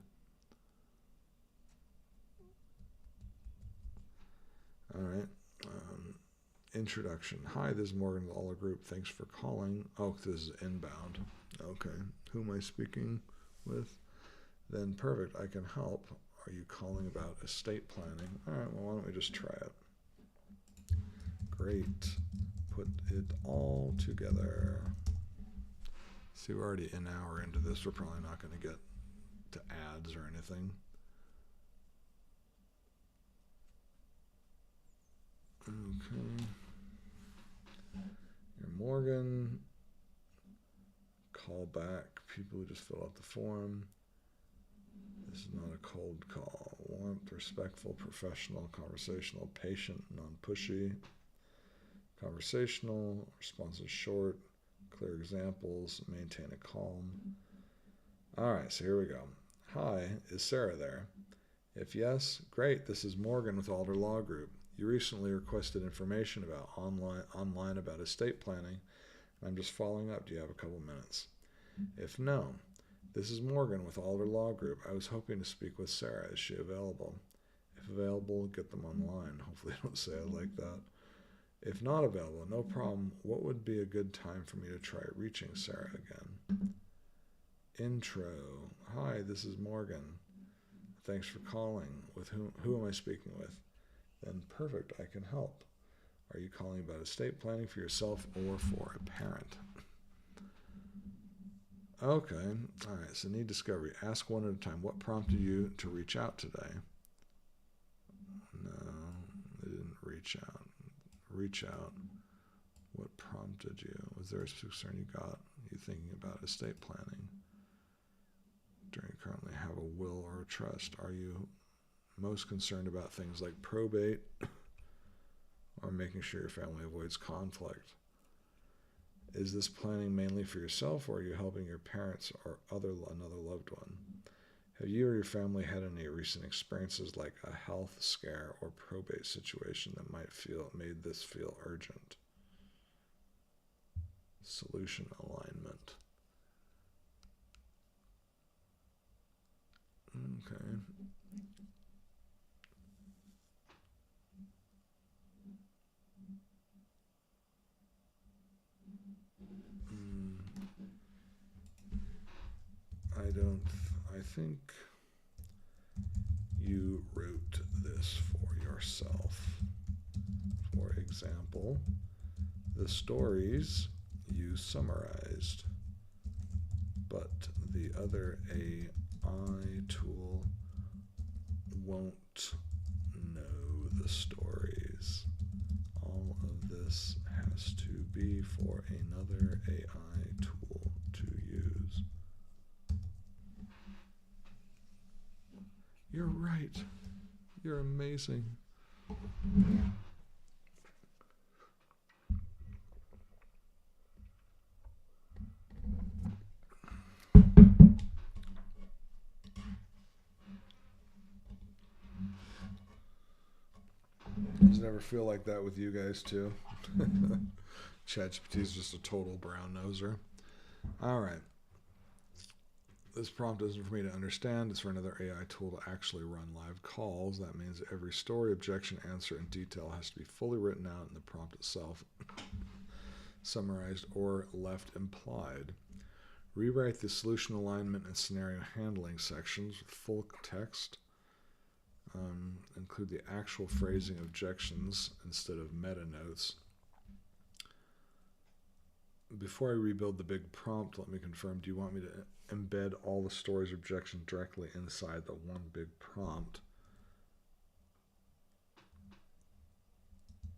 All right. Introduction. Hi, this is Morgan with Aller Group. Thanks for calling. Oh, this is inbound. Okay. Who am I speaking with? Then perfect. I can help. Are you calling about estate planning? All right. Well, why don't we just try it? Great. Put it all together. See, we're already an hour into this. We're probably not going to get to ads or anything. Okay. You're Morgan. Call back. People who just fill out the form. This is not a cold call. Warmth, respectful, professional, conversational, patient, non-pushy. Conversational, responses short, clear examples, maintain a calm. All right, so here we go. Hi, is Sarah there? If yes, great. This is Morgan with Alder Law Group. You recently requested information about online about estate planning. I'm just following up. Do you have a couple minutes? If no, this is Morgan with Alder Law Group. I was hoping to speak with Sarah. Is she available? If available, get them online. Hopefully I don't say it like that. If not available, no problem. What would be a good time for me to try reaching Sarah again? Intro. Hi, this is Morgan. Thanks for calling. With who am I speaking with? Then perfect, I can help. Are you calling about estate planning for yourself or for a parent? Okay. All right, so need discovery. Ask one at a time. What prompted you to reach out today? No, they didn't reach out. Reach out. What prompted you? Was there a concern you got? You thinking about estate planning? Do you currently have a will or a trust? Are you most concerned about things like probate or making sure your family avoids conflict? Is this planning mainly for yourself, or are you helping your parents or another loved one? Have you or your family had any recent experiences like a health scare or probate situation that made this feel urgent? Solution alignment. Okay. I think you wrote this for yourself. For example, the stories you summarized, but the other AI tool won't know the stories. All of this has to be for another AI tool to use. You're right. You're amazing. Does it ever feel like that with you guys too? ChatGPT is just a total brown noser. All right. This prompt isn't for me to understand. It's for another AI tool to actually run live calls. That means every story, objection, answer, and detail has to be fully written out in the prompt itself, summarized, or left implied. Rewrite the solution alignment and scenario handling sections with full text. Include the actual phrasing objections instead of meta notes. Before I rebuild the big prompt, let me confirm, do you want me to embed all the stories objections directly inside the one big prompt?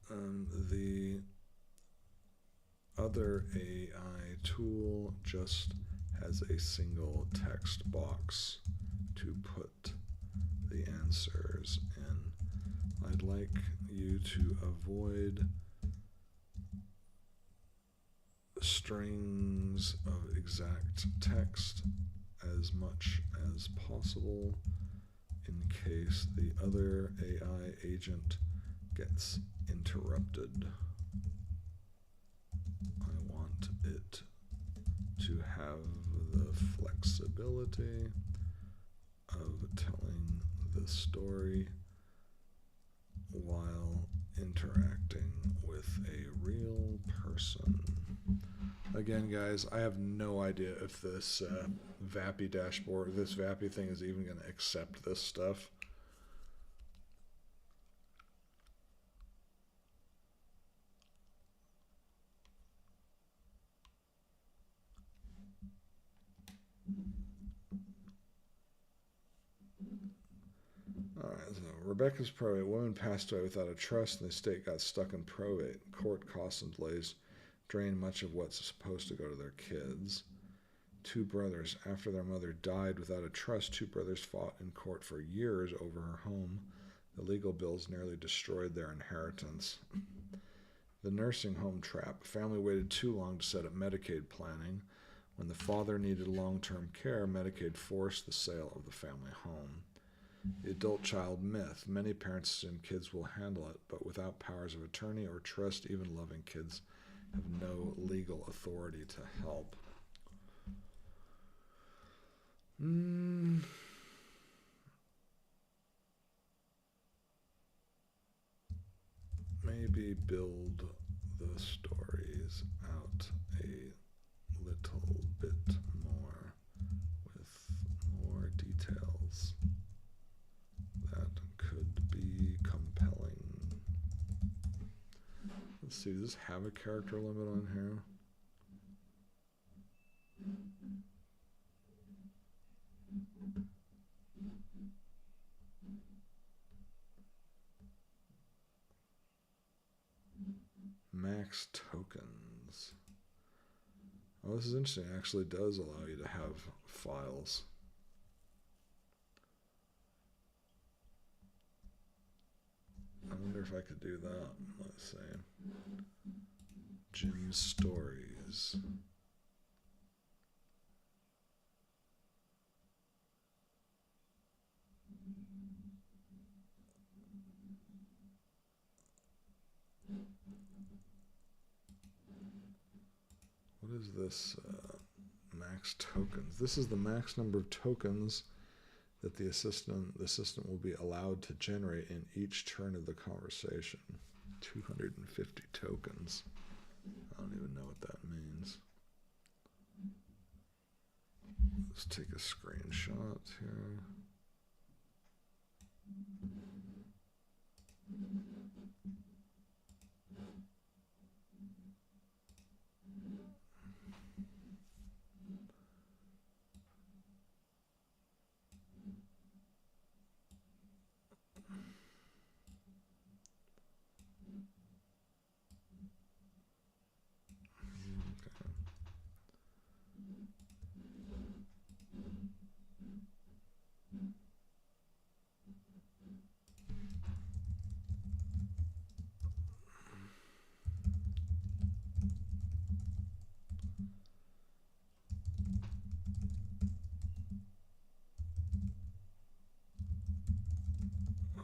The other AI tool just has a single text box to put the answers in. I'd like you to avoid strings of exact text as much as possible in case the other AI agent gets interrupted. I want it to have the flexibility of telling the story while interacting with a real person. Again, guys, I have no idea if this VAPI dashboard, this VAPI thing is even going to accept this stuff. Alright, so Rebecca's probate. Women passed away without a trust and the estate got stuck in probate. Court costs and delays drain much of what's supposed to go to their kids. Two brothers. After their mother died without a trust, two brothers fought in court for years over her home. The legal bills nearly destroyed their inheritance. The nursing home trap. Family waited too long to set up Medicaid planning. When the father needed long-term care, Medicaid forced the sale of the family home. The adult-child myth. Many parents assume kids will handle it, but without powers of attorney or trust, even loving kids have no legal authority to help. Maybe build the stories out a little bit more with more details that could be compelling. Let's see, does this have a character limit on here? Max tokens. Oh, this is interesting. It actually does allow you to have files. I wonder if I could do that. Let's see. Jim's stories. What is this max tokens? This is the max number of tokens that the system will be allowed to generate in each turn of the conversation. 250 tokens. I don't even know what that means. Let's take a screenshot here.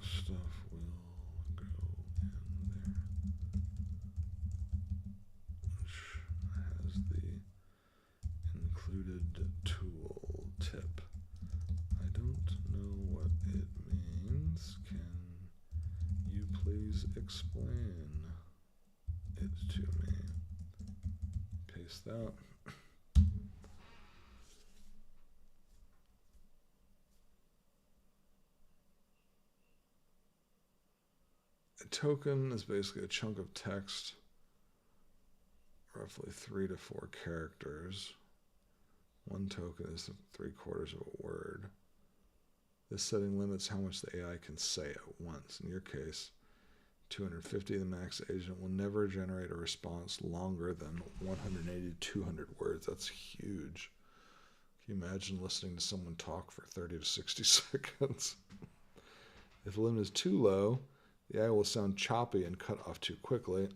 Stuff will go in there, which has the included tool tip. I don't know what it means. Can you please explain it to me? Paste that. A token is basically a chunk of text, roughly 3 to 4 characters. One token is 3/4 of a word. This setting limits how much the AI can say at once. In your case, 250, the max agent will never generate a response longer than 180 to 200 words. That's huge. Can you imagine listening to someone talk for 30 to 60 seconds? If the limit is too low, the AI will sound choppy and cut off too quickly.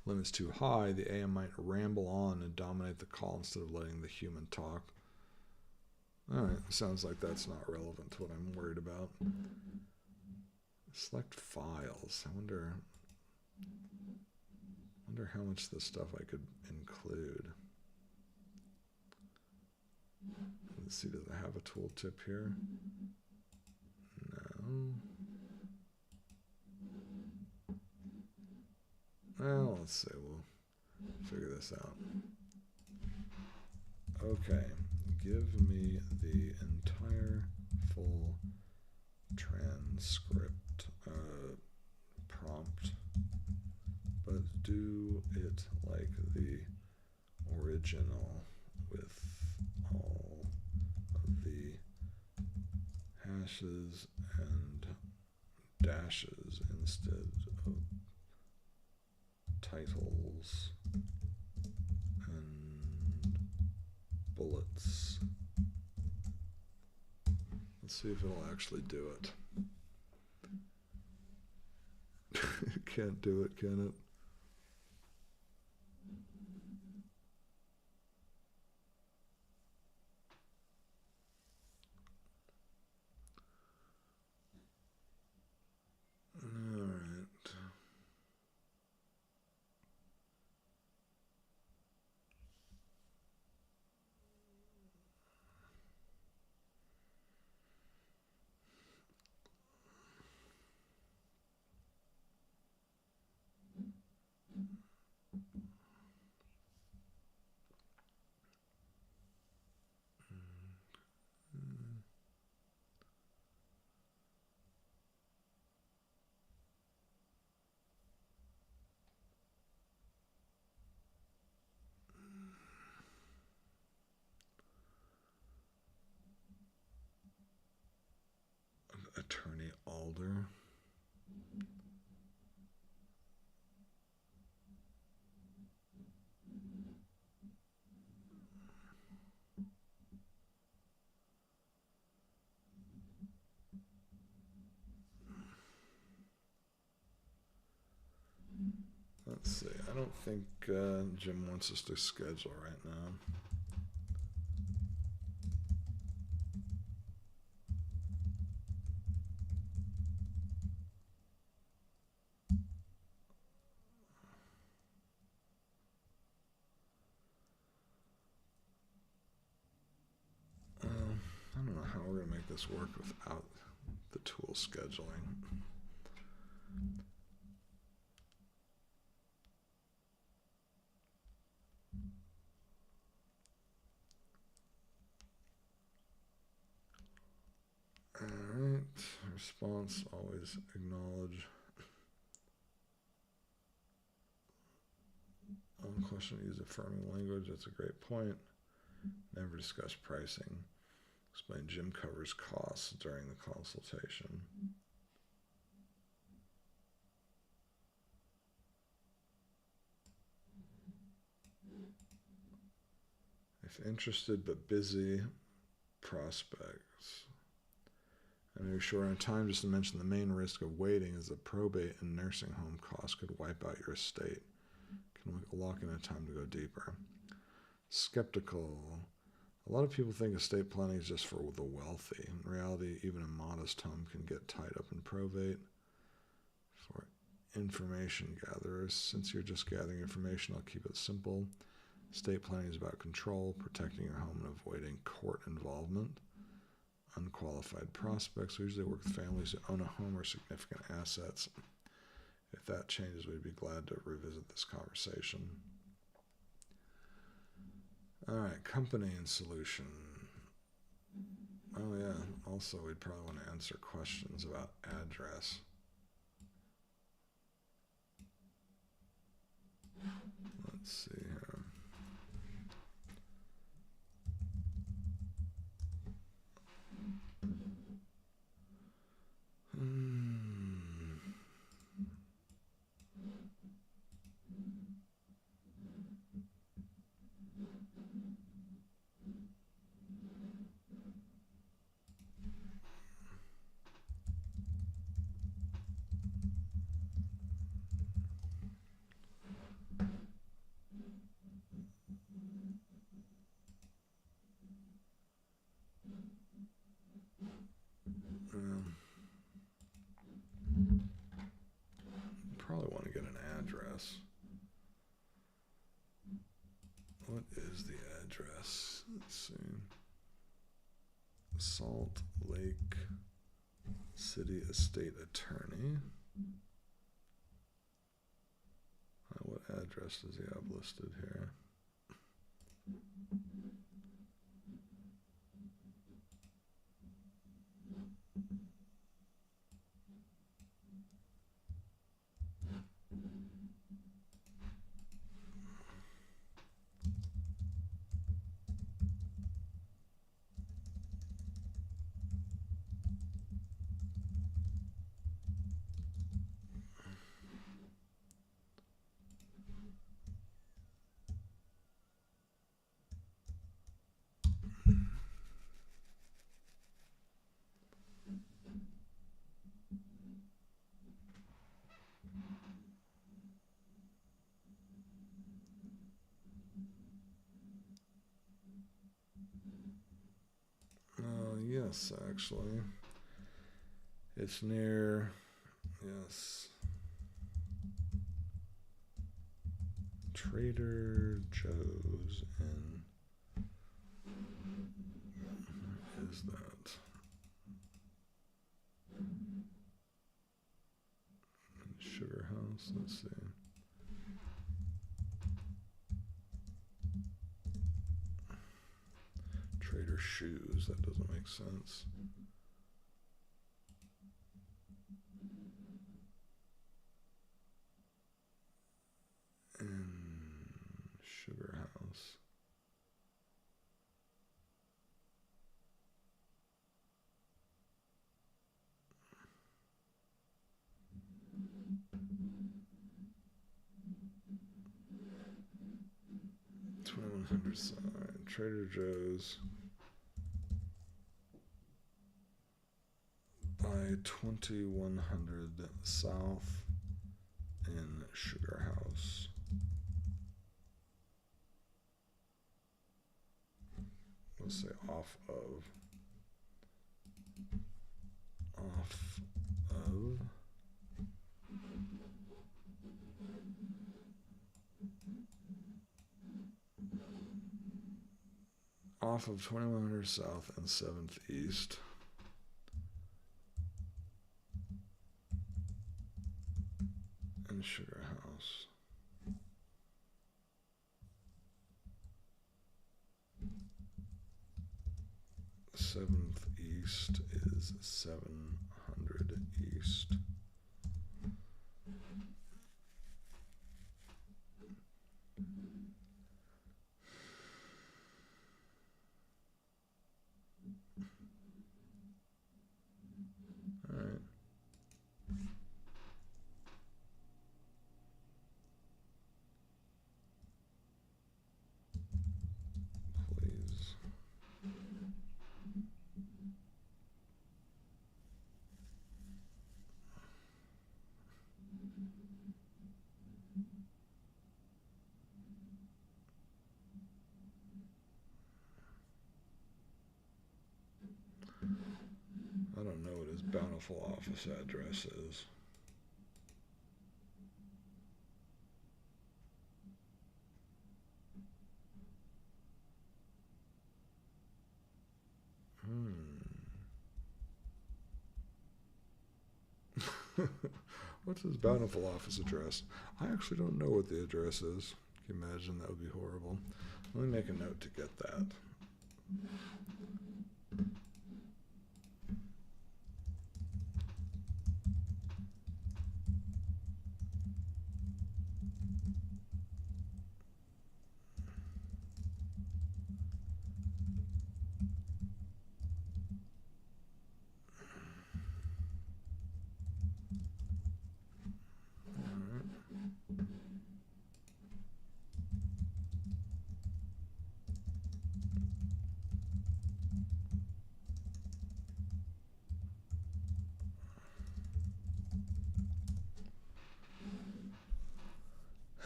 Limit's too high, the AI might ramble on and dominate the call instead of letting the human talk. Alright, sounds like that's not relevant to what I'm worried about. Select files. I wonder Wonder how much of this stuff I could include. Let's see, does it have a tooltip here? No. Well, let's see, we'll figure this out. Okay, give me the entire full transcript prompt, but do it like the original with all of the hashes and dashes instead of titles and bullets. Let's see if it'll actually do it. It can't do it, can it? All right. Attorney Alder. Let's see. I don't think Jim wants us to schedule right now. I don't know how we're going to make this work without the tool scheduling. Alright, response, always acknowledge. On question, use affirming language, that's a great point. Never discuss pricing. Explain Jim covers costs during the consultation. If interested but busy, prospects. And you're short on time, just to mention the main risk of waiting is that probate and nursing home costs could wipe out your estate. Can lock in a time to go deeper. Skeptical. A lot of people think estate planning is just for the wealthy. In reality, even a modest home can get tied up in probate. For information gatherers, since you're just gathering information, I'll keep it simple. Estate planning is about control, protecting your home, and avoiding court involvement. Unqualified prospects. We usually work with families who own a home or significant assets. If that changes, we'd be glad to revisit this conversation. All right, company and solution. Oh yeah, also we'd probably want to answer questions about address. Let's see here. is the address? Let's see. Salt Lake City Estate Attorney. What address does he have listed here? Yes, actually. It's near, yes, Trader Joe's in, where is that? Sugar House, let's see. Trader Shoes, that doesn't make sense. And Sugar House. Side, Trader Joe's by 2100 South in Sugar House. Let's say off of off of 2100 South and 7th East. In Sugar House. Seventh East is 700 East. All right. Please. I don't know what his Bountiful office address is. What's his Bountiful office address? I actually don't know what the address is. Can you imagine? That would be horrible. Let me make a note to get that.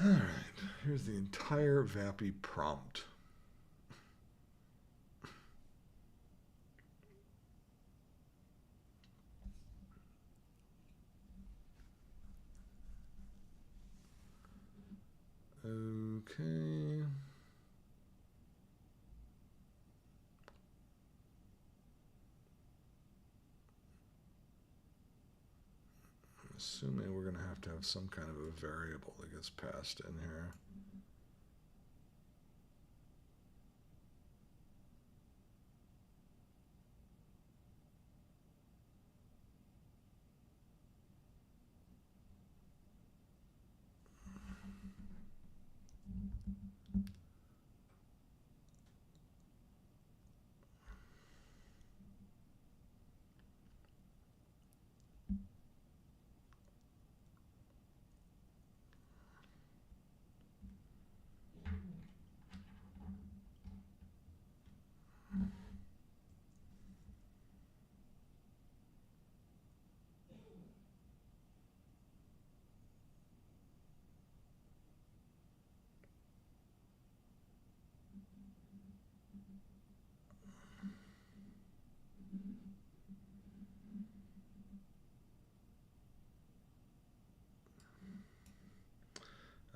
All right, here's the entire VAPI prompt. Okay. assuming we're going to have some kind of a variable that gets passed in here.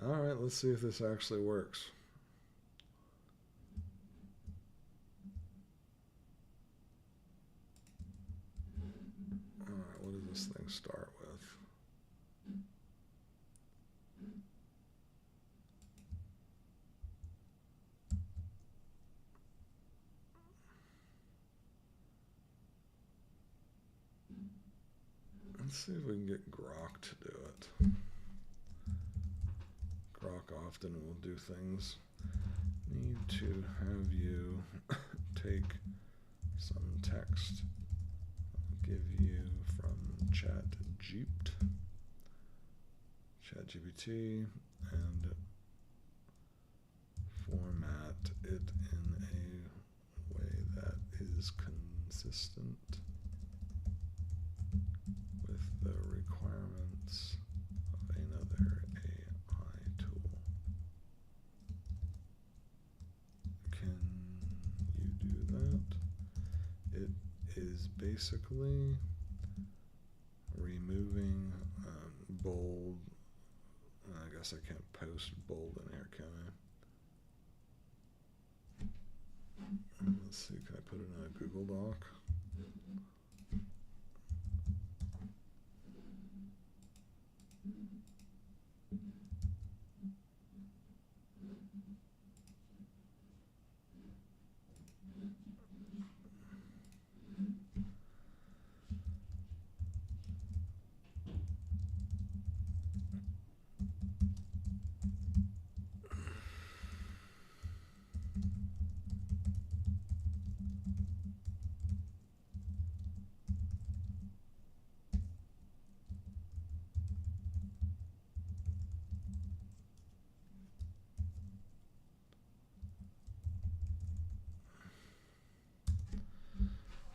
All right, let's see if this actually works. All right, what does this thing start with? Let's see if we can get Grok to do it. Grok often will do things. Need to have you take some text. I'll give you from ChatGPT, and format it in a way that is consistent with the requirements of another AI tool. Can you do that? It is basically removing bold. I guess I can't post bold in here, can I? Let's see, can I put it in a Google Doc?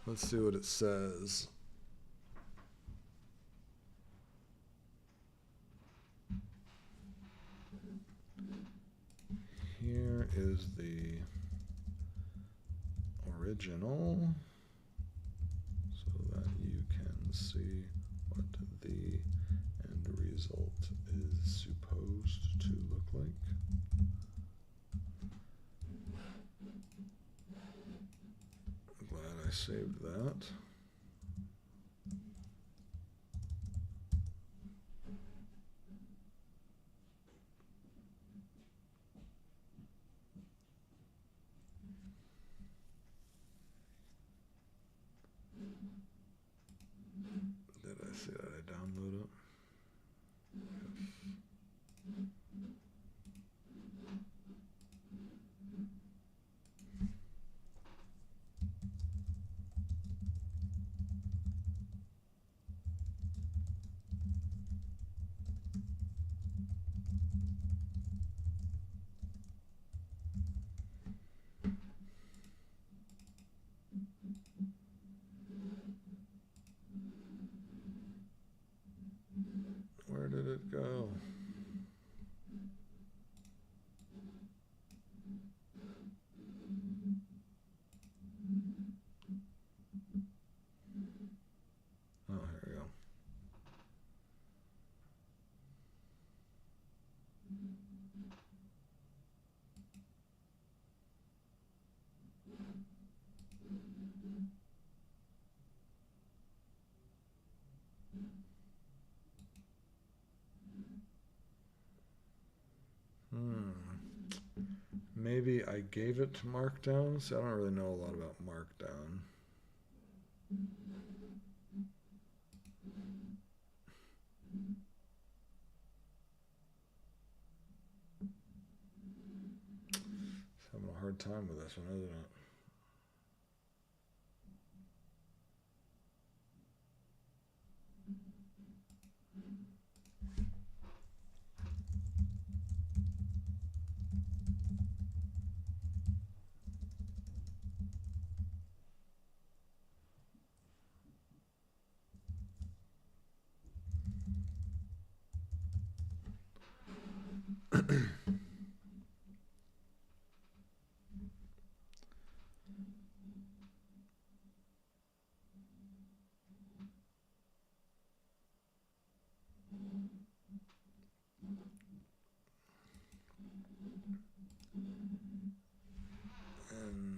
Let's see what it says. Here is the original, so that you can see what the end result is supposed to look like. Glad I saved that. Did I see that I download it? maybe I gave it to Markdown. So I don't really know a lot about Markdown. Having a hard time with this one, isn't it? And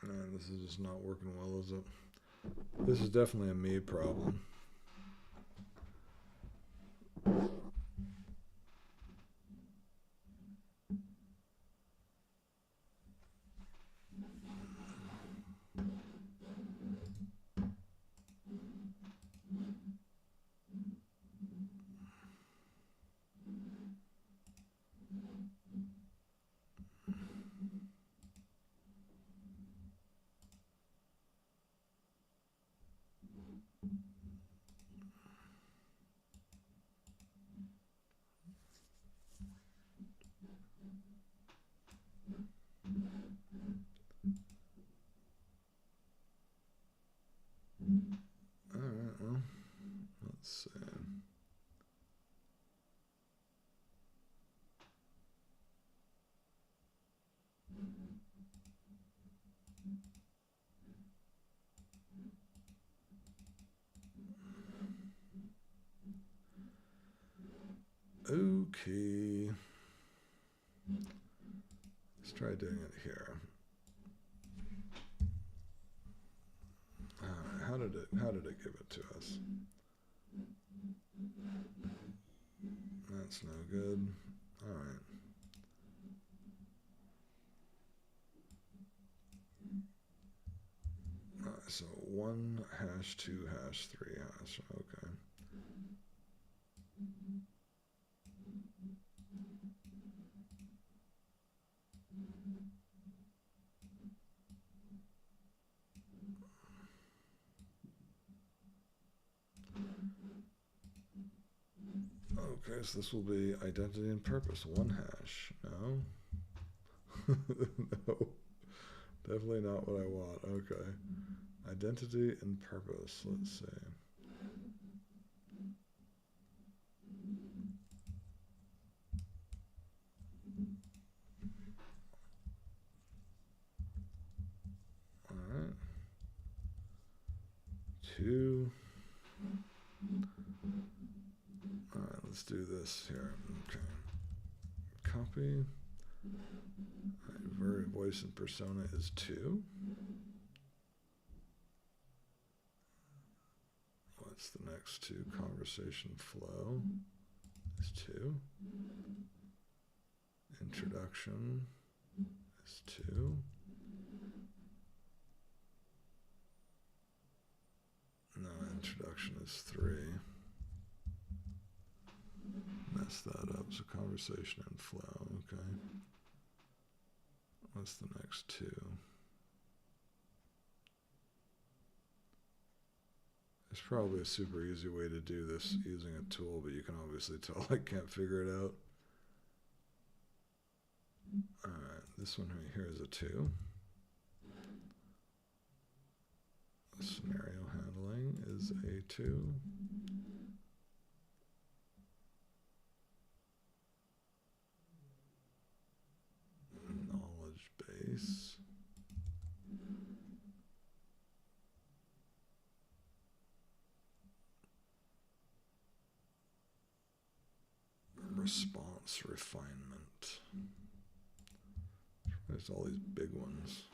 man, this is just not working well, is it? This is definitely a me problem. Alright, well, let's see. Okay. Let's try doing it here. How did it give it to us? That's no good. All right. So 1 hash, 2 hash, 3 hash. Okay. Okay, so this will be identity and purpose. 1 hash. No. No. Definitely not what I want. Okay. Identity and purpose. Let's see. All right. 2. All right, let's do this here. Okay. Copy. Very voice and persona is 2. What's the next 2? Conversation flow is 2. Introduction is 2. No, introduction is 3. Mess that up. So conversation and flow. Okay. What's the next 2? There's probably a super easy way to do this using a tool, but you can obviously tell I can't figure it out. Alright, this one right here is a 2. Scenario handling is A2. Knowledge base. Response refinement. There's all these big ones.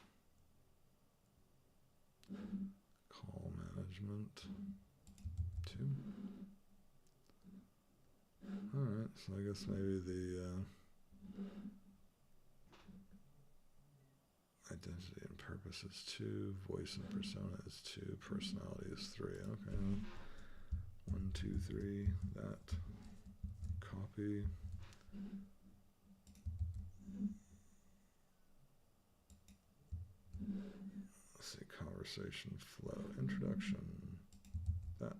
Call management. 2. Alright, so I guess maybe the identity and purpose is 2, voice and persona is 2, personality is 3. Okay. 1, 2, 3, that. Copy. Let's see, conversation flow, introduction, that.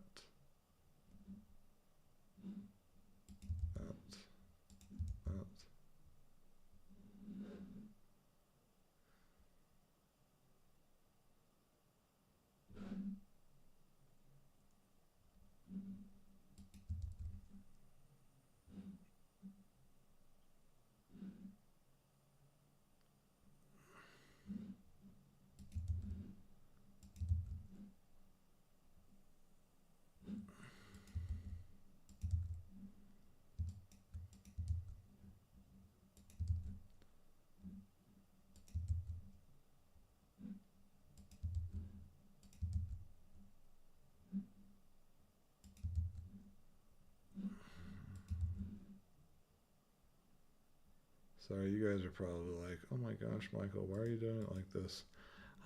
Sorry, you guys are probably like, oh my gosh, Michael, why are you doing it like this?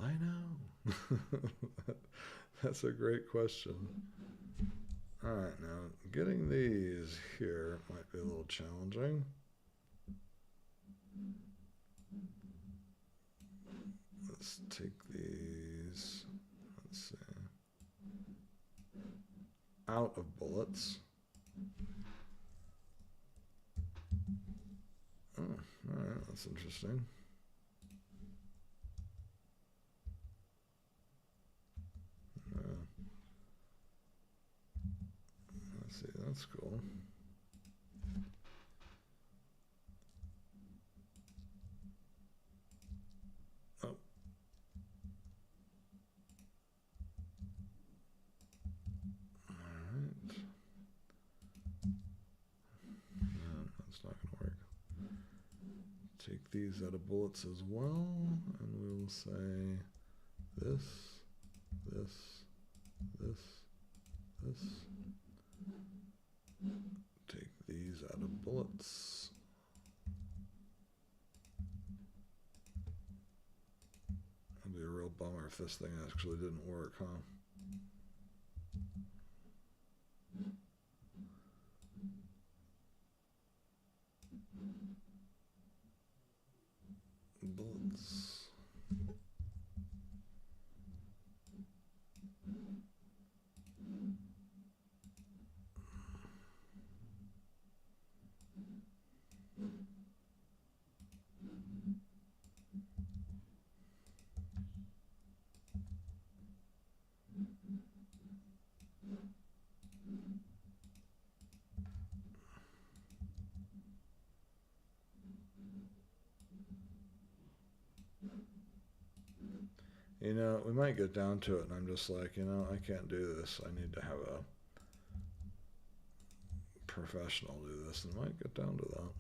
I know. That's a great question. All right, now getting these here might be a little challenging. Let's take these, let's see, out of bullets. Oh, all right, that's interesting. Let's see, that's cool. Oh. All right. No, that's not going to work. Take these out of bullets as well, and we will say this, this, this, this. Take these out of bullets. That'd be a real bummer if this thing actually didn't work, huh? Bullets. You know, we might get down to it, and I'm just like, you know, I can't do this. I need to have a professional do this, and I might get down to that.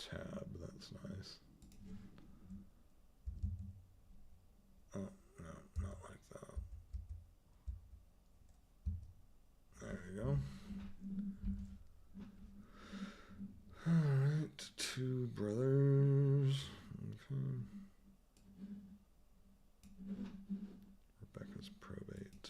Tab, that's nice. Oh, no, not like that. There you go. Alright, 2 brothers. Okay. Rebecca's probate.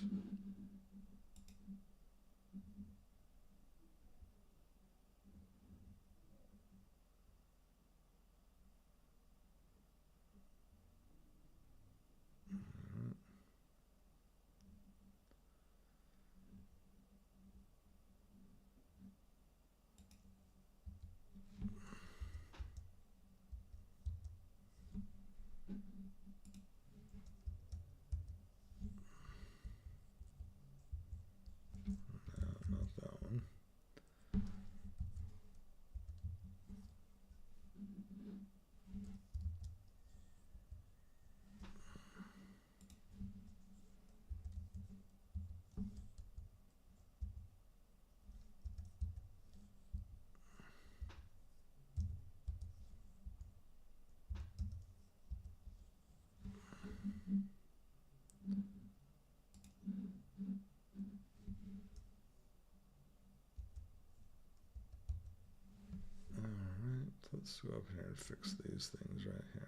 let's go up here and fix these things right here.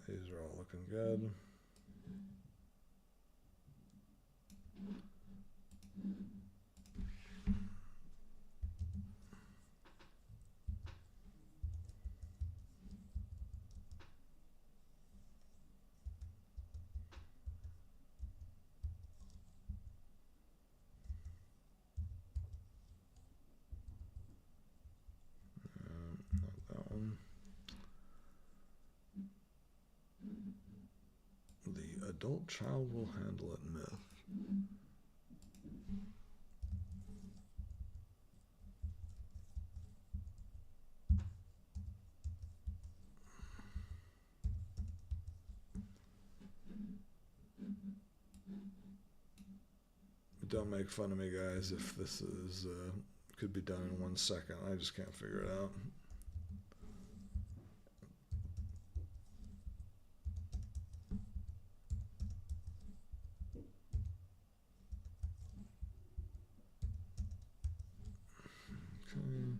These are all looking good. Not that one. The adult child will handle it myth. Don't make fun of me, guys, if this is could be done in 1 second. I just can't figure it out. Okay.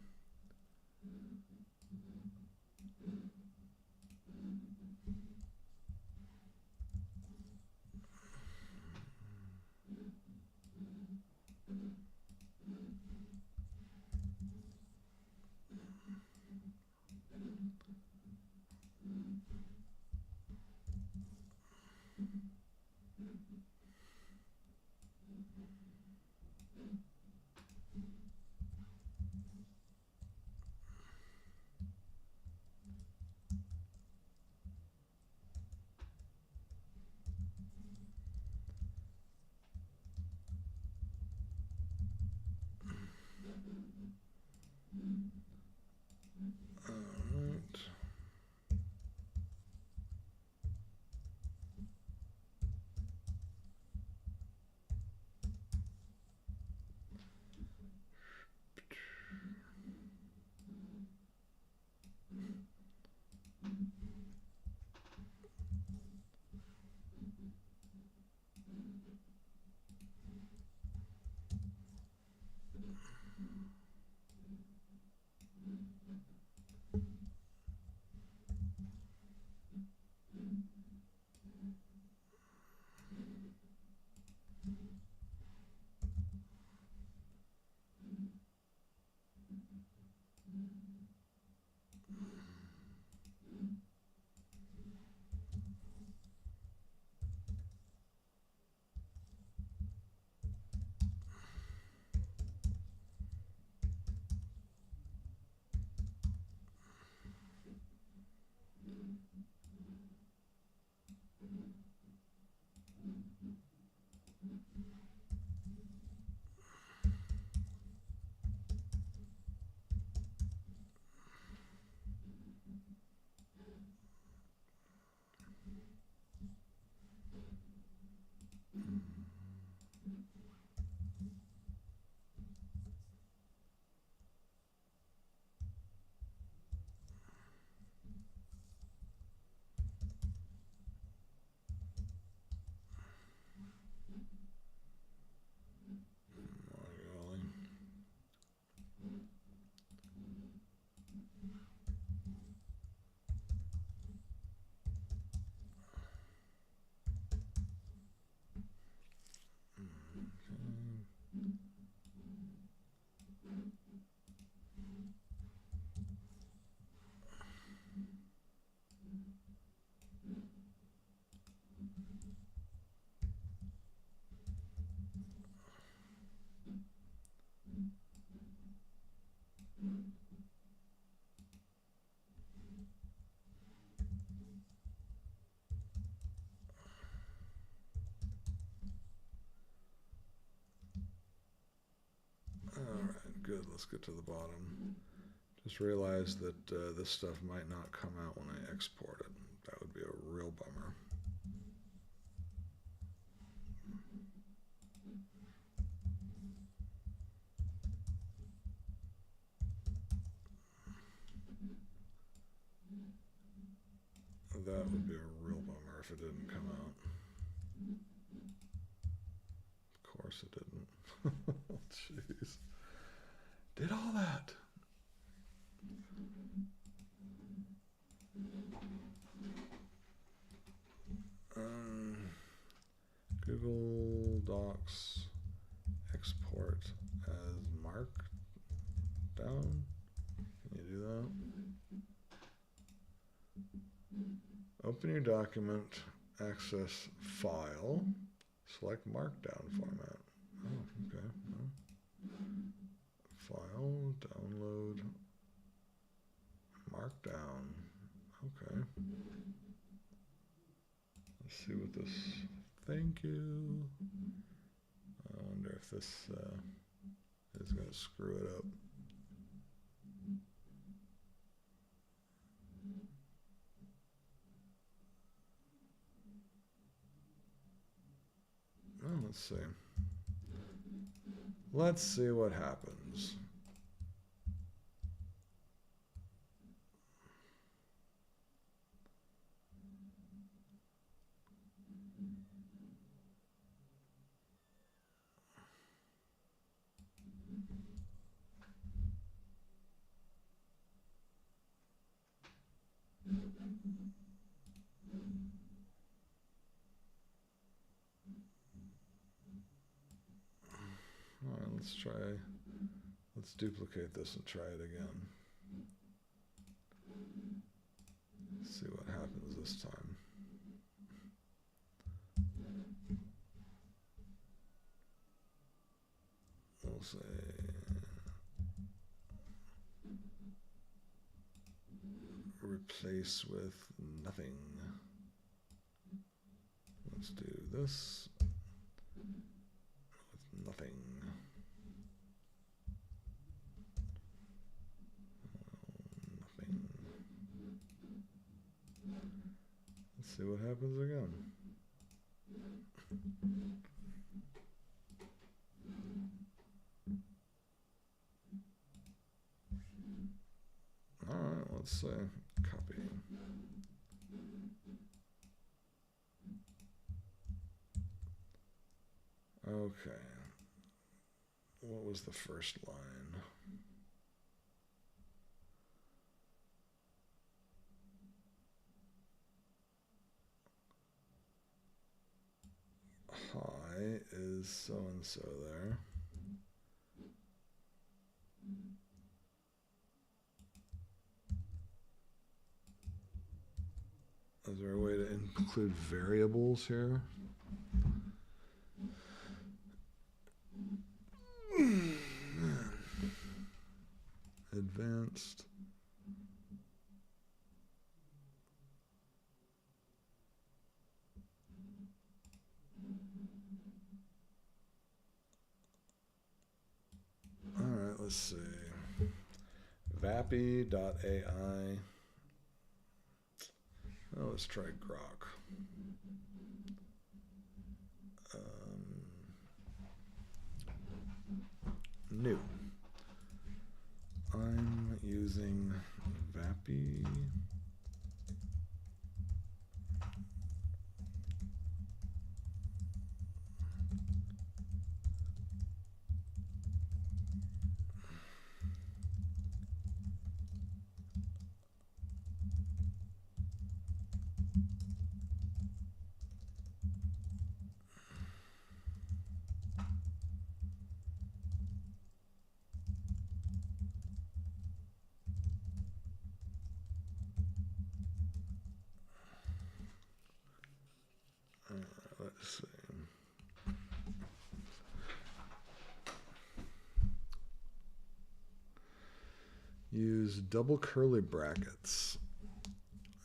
let's get to the bottom. Just realized that this stuff might not come out when I export it. That would be a real bummer. That would be a real bummer if it didn't come out. Of course it didn't. Jeez. Did all that. Google Docs export as Markdown. Can you do that? Open your document, access file, select Markdown format. Oh, okay. File, download, Markdown. Okay. Let's see what this. Thank you. I wonder if this is going to screw it up. Well, let's see. Let's see what happens. All right, let's duplicate this and try it again. See what happens this time. We'll say replace with nothing. Let's do this with nothing. Nothing. Let's see what happens again. All right, let's copy. Okay. What was the first line? Hi is so and so there. Is there a way to include variables here? Advanced. All right, let's see. Vappy.ai. Oh, let's try Grok. New. I'm using Vappy. Let's see. Use double curly brackets.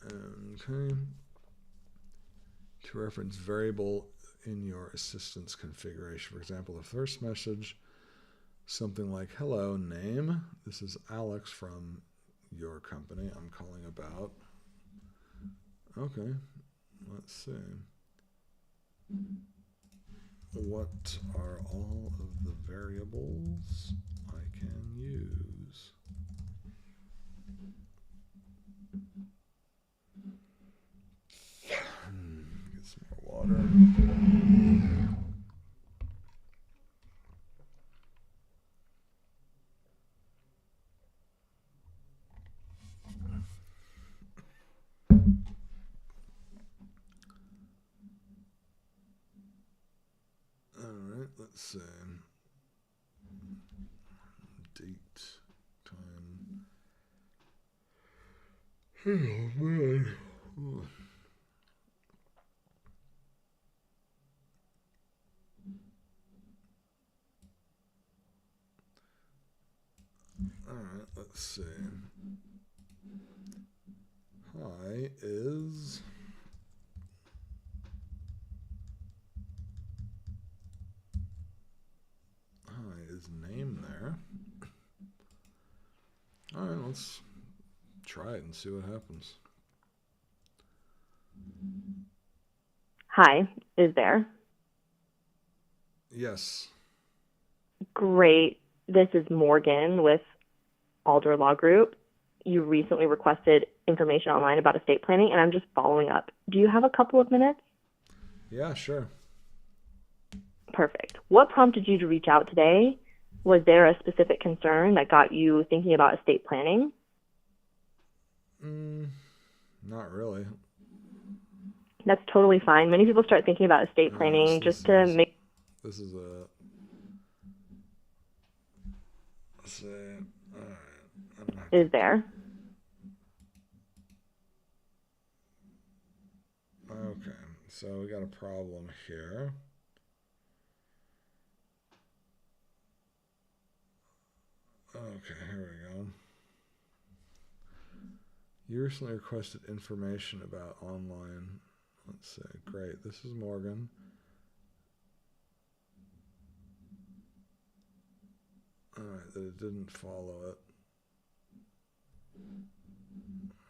Okay. To reference variable in your assistance configuration. For example, the first message something like, hello, name. This is Alex from your company. I'm calling about. Okay, let's see. What are all of the variables I can use? Get some more water. Alright, let's see. Date, time. Oh man. Oh. Alright, let's see. Hi is name there. Alright, let's try it and see what happens. Hi, is there? Yes. Great. This is Morgan with Alder Law Group. You recently requested information online about estate planning, and I'm just following up. Do you have a couple of minutes? Yeah, sure. Perfect. What prompted you to reach out today? Was there a specific concern that got you thinking about estate planning? Not really. That's totally fine. Many people start thinking about estate planning just to make... This is a... Say, alright. Is there? Okay, so we got a problem here. Okay, here we go. You recently requested information about online. Let's see. Great. This is Morgan. Alright, that it didn't follow it.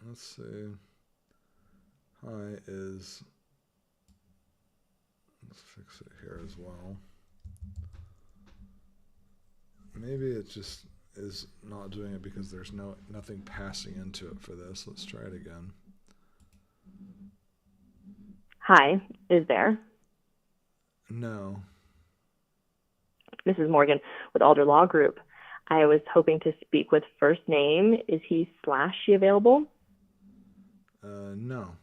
Let's see. Hi is... Let's fix it here as well. Maybe it just is not doing it because there's nothing passing into it for this. Let's try it again. Hi, is there? No. This is Morgan with Alder Law Group. I was hoping to speak with first name. Is he/she available? No.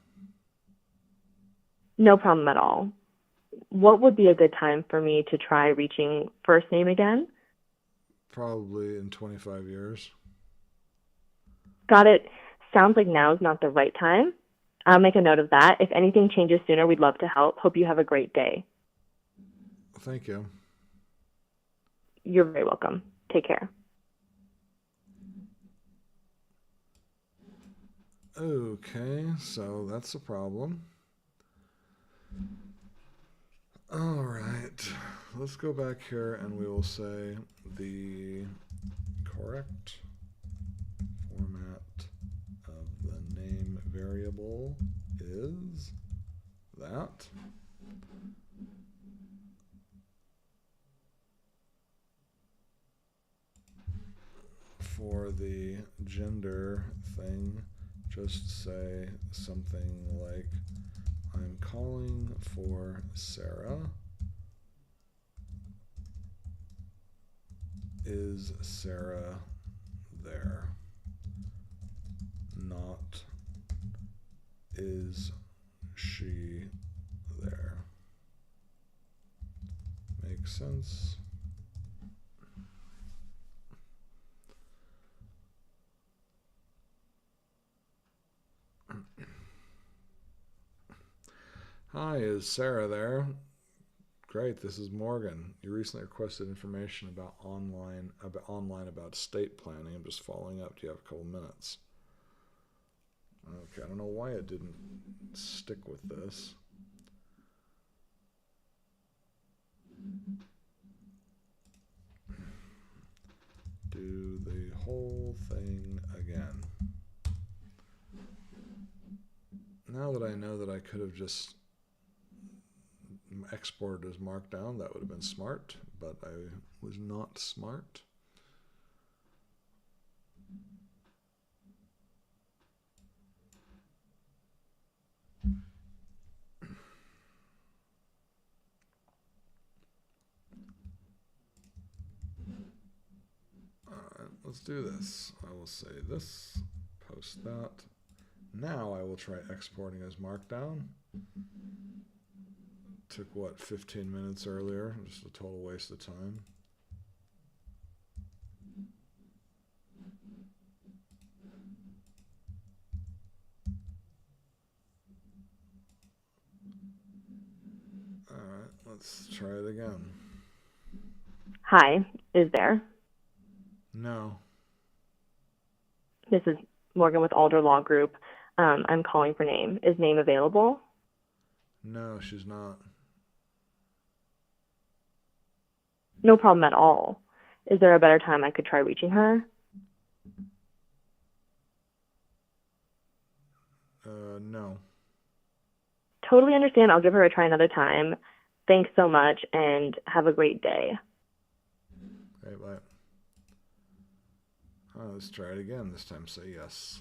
No problem at all. What would be a good time for me to try reaching first name again? Probably in 25 years. Got it. Sounds like now's not the right time. I'll make a note of that. If anything changes sooner, we'd love to help. Hope you have a great day. Thank you. You're very welcome. Take care. Okay, so that's a problem. All right, let's go back here and we will say the correct format of the name variable is that. For the gender thing, just say something like, I'm calling for Sarah. Is Sarah there? Not, is she there? Makes sense. Hi, is Sarah there? Great, this is Morgan. You recently requested information about online about estate planning. I'm just following up. Do you have a couple minutes? Okay, I don't know why it didn't stick with this. whole thing again. Now that I know that I could have just exported as Markdown, that would have been smart, but I was not smart. Alright, let's do this. I will say this, post that. Now I will try exporting as Markdown. Took what, 15 minutes earlier? Just a total waste of time. Alright, let's try it again. Hi, is there? No. This is Morgan with Alder Law Group. I'm calling for Name. Is Name available? No, she's not. No problem at all. Is there a better time I could try reaching her? No. Totally understand. I'll give her a try another time. Thanks so much, and have a great day. Okay, bye. Let's try it again. This time say yes.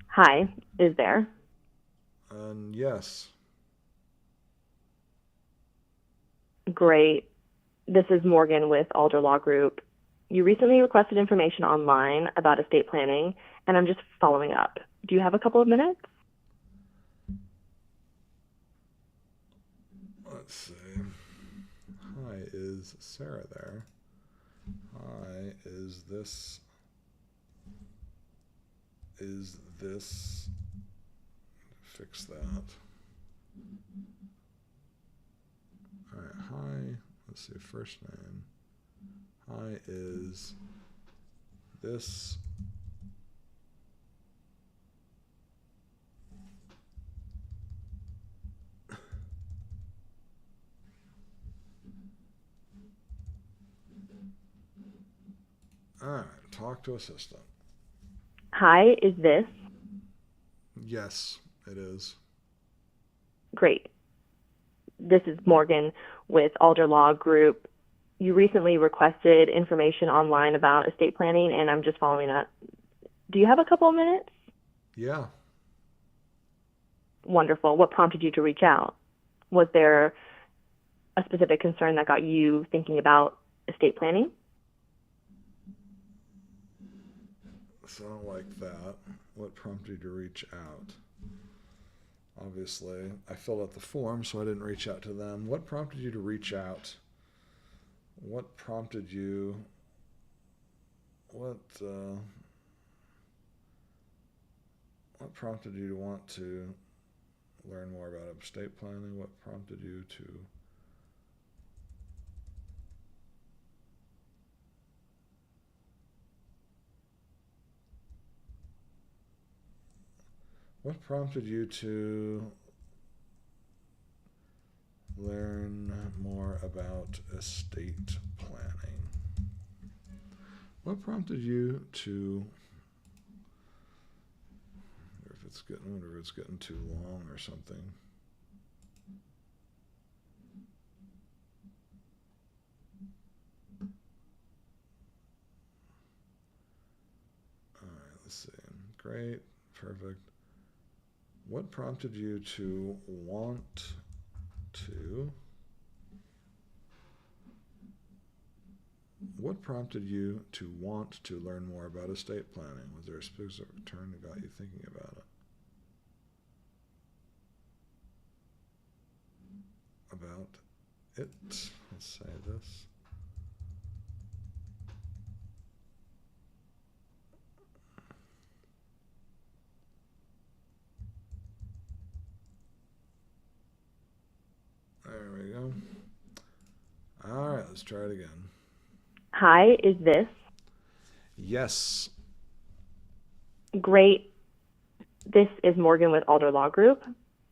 Hi, is there? Yes. Great. This is Morgan with Alder Law Group. You recently requested information online about estate planning, and I'm just following up. Do you have a couple of minutes? Let's see. Hi, is Sarah there? Hi, is this fix that. Alright, hi, let's see, first name. Hi, is this Alright, talk to assistant. Hi, is this? Yes, it is. Great. This is Morgan with Alder Law Group. You recently requested information online about estate planning, and I'm just following up. Do you have a couple of minutes? Yeah. Wonderful. What prompted you to reach out? Was there a specific concern that got you thinking about estate planning? So I don't like that. What prompted you to reach out? Obviously, I filled out the form, so I didn't reach out to them. What prompted you to reach out? What prompted you? What prompted you to want to learn more about estate planning? What prompted you to? What prompted you to learn more about estate planning? What prompted you to? I wonder if it's getting too long or something. All right, let's see. Great, perfect. What prompted you to want to? What prompted you to want to learn more about estate planning? Was there a specific turn that got you thinking about it? About it. Let's say this. There we go. All right, let's try it again. Hi, is this? Yes. Great. This is Morgan with Alder Law Group.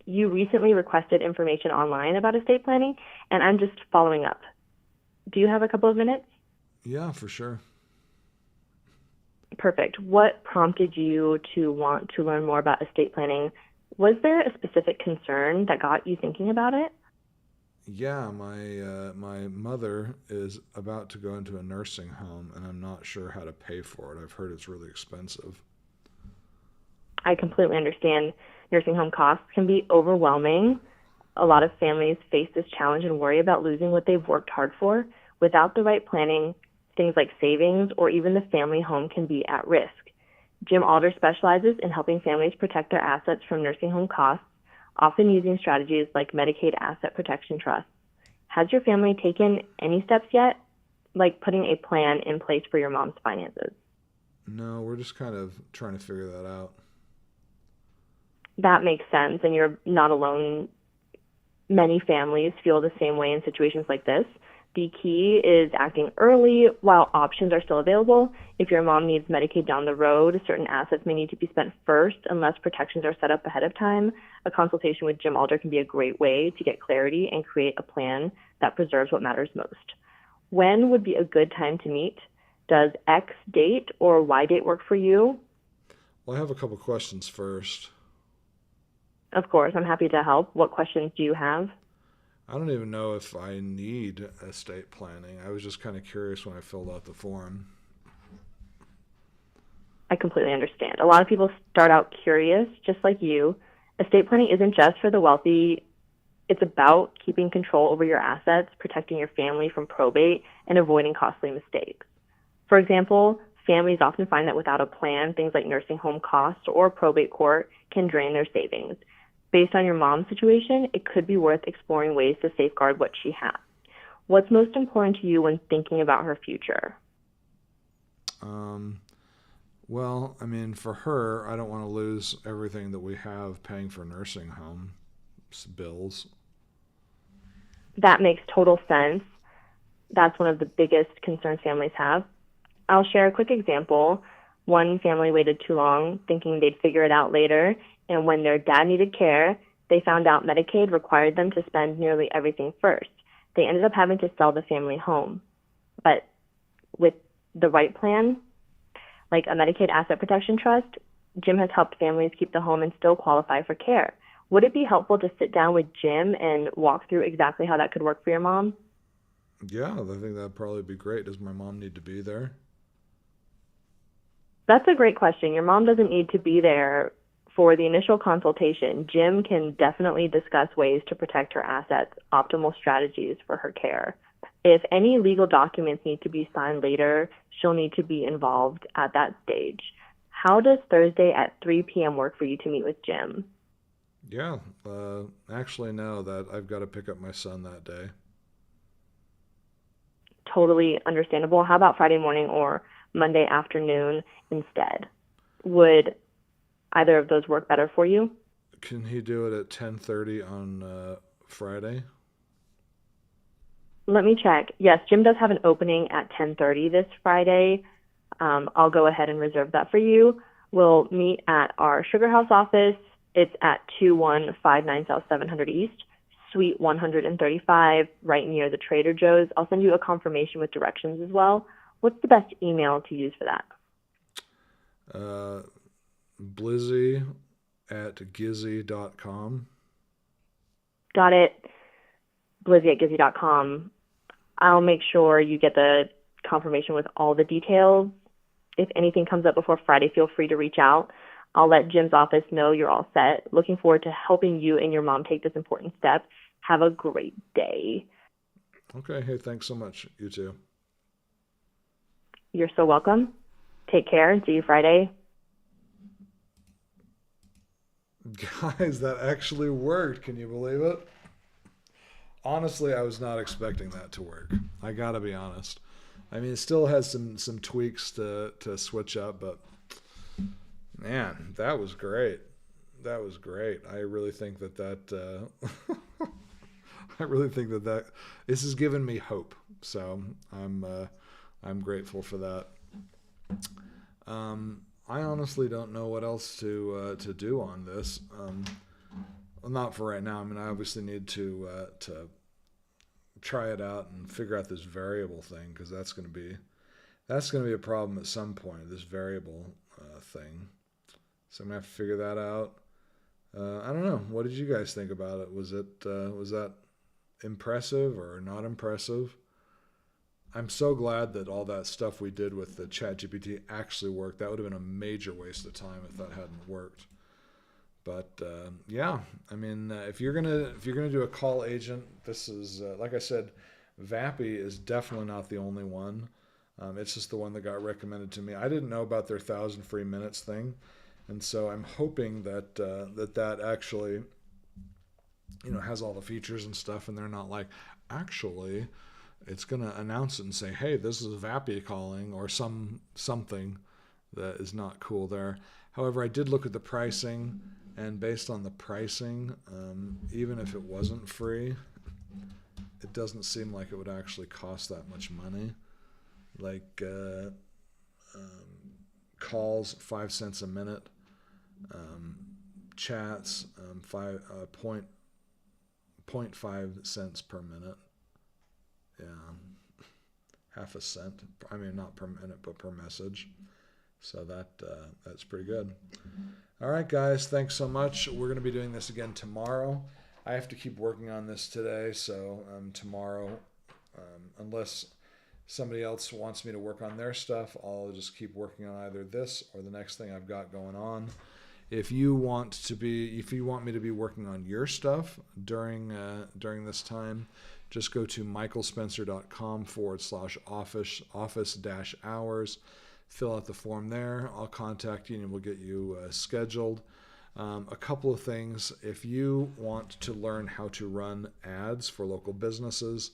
You recently requested information online about estate planning, and I'm just following up. Do you have a couple of minutes? Yeah, for sure. Perfect. What prompted you to want to learn more about estate planning? Was there a specific concern that got you thinking about it? Yeah, my mother is about to go into a nursing home, and I'm not sure how to pay for it. I've heard it's really expensive. I completely understand. Nursing home costs can be overwhelming. A lot of families face this challenge and worry about losing what they've worked hard for. Without the right planning, things like savings or even the family home can be at risk. Jim Alder specializes in helping families protect their assets from nursing home costs, often using strategies like Medicaid Asset Protection Trust. Has your family taken any steps yet, like putting a plan in place for your mom's finances? No, we're just kind of trying to figure that out. That makes sense, and you're not alone. Many families feel the same way in situations like this. The key is acting early while options are still available. If your mom needs Medicaid down the road, certain assets may need to be spent first unless protections are set up ahead of time. A consultation with Jim Alder can be a great way to get clarity and create a plan that preserves what matters most. When would be a good time to meet? Does X date or Y date work for you? Well, I have a couple questions first. Of course, I'm happy to help. What questions do you have? I don't even know if I need estate planning. I was just kind of curious when I filled out the form. I completely understand. A lot of people start out curious, just like you. Estate planning isn't just for the wealthy. It's about keeping control over your assets, protecting your family from probate, and avoiding costly mistakes. For example, families often find that without a plan, things like nursing home costs or probate court can drain their savings. Based on your mom's situation, it could be worth exploring ways to safeguard what she has. What's most important to you when thinking about her future? Well, I mean, for her, I don't want to lose everything that we have paying for nursing home bills. That makes total sense. That's one of the biggest concerns families have. I'll share a quick example. One family waited too long, thinking they'd figure it out later, and when their dad needed care, they found out Medicaid required them to spend nearly everything first. They ended up having to sell the family home. But with the right plan, like a Medicaid Asset Protection Trust, Jim has helped families keep the home and still qualify for care. Would it be helpful to sit down with Jim and walk through exactly how that could work for your mom? Yeah, I think that'd probably be great. Does my mom need to be there? That's a great question. Your mom doesn't need to be there for the initial consultation. Jim can definitely discuss ways to protect her assets, optimal strategies for her care. If any legal documents need to be signed later, she'll need to be involved at that stage. How does Thursday at 3 p.m. work for you to meet with Jim? Yeah, actually, no, that I've got to pick up my son that day. Totally understandable. How about Friday morning or Monday afternoon instead? Would either of those work better for you? Can he do it at 10:30 on Friday? Let me check. Yes, Jim does have an opening at 10:30 this Friday. I'll go ahead and reserve that for you. We'll meet at our Sugar House office. It's at 2159 South 700 East, Suite 135, right near the Trader Joe's. I'll send you a confirmation with directions as well. What's the best email to use for that? Blizzy@gizzy.com. Got it. Blizzy@gizzy.com. I'll make sure you get the confirmation with all the details. If anything comes up before Friday, feel free to reach out. I'll let Jim's office know you're all set. Looking forward to helping you and your mom take this important step. Have a great day. Okay, hey, thanks so much. You too. You're so welcome. Take care and see you Friday. Guys, that actually worked. Can you believe it? Honestly, I was not expecting that to work. I gotta be honest. I mean, it still has some tweaks to switch up, but man, that was great. That was great. I really think that I really think that this has given me hope. So I'm grateful for that. I honestly don't know what else to do on this. Well, not for right now. I mean, I obviously need to try it out and figure out this variable thing, because that's going to be That's going to be a problem at some point, this variable thing. So I'm going to have to figure that out. I don't know. What did you guys think about it? Was that impressive or not impressive? I'm so glad that all that stuff we did with the ChatGPT actually worked. That would have been a major waste of time if that hadn't worked. But yeah, I mean, if you're gonna do a call agent, this is like I said, Vappy is definitely not the only one. It's just the one that got recommended to me. I didn't know about their 1,000 free minutes thing, and so I'm hoping that that actually, has all the features and stuff, and they're not like, actually, it's gonna announce it and say, hey, this is Vappy calling, or something that is not cool there. However, I did look at the pricing, and based on the pricing, even if it wasn't free, it doesn't seem like it would actually cost that much money. Like calls 5 cents a minute, chats 0.5 cents per minute. Yeah, half a cent. I mean, not per minute, but per message. So that's pretty good. All right, guys, thanks so much. We're going to be doing this again tomorrow. I have to keep working on this today, so tomorrow, unless somebody else wants me to work on their stuff, I'll just keep working on either this or the next thing I've got going on. If you want me to be working on your stuff during this time, just go to michaelspencer.com/office-hours. Fill out the form there. I'll contact you and we'll get you scheduled. A couple of things. If you want to learn how to run ads for local businesses,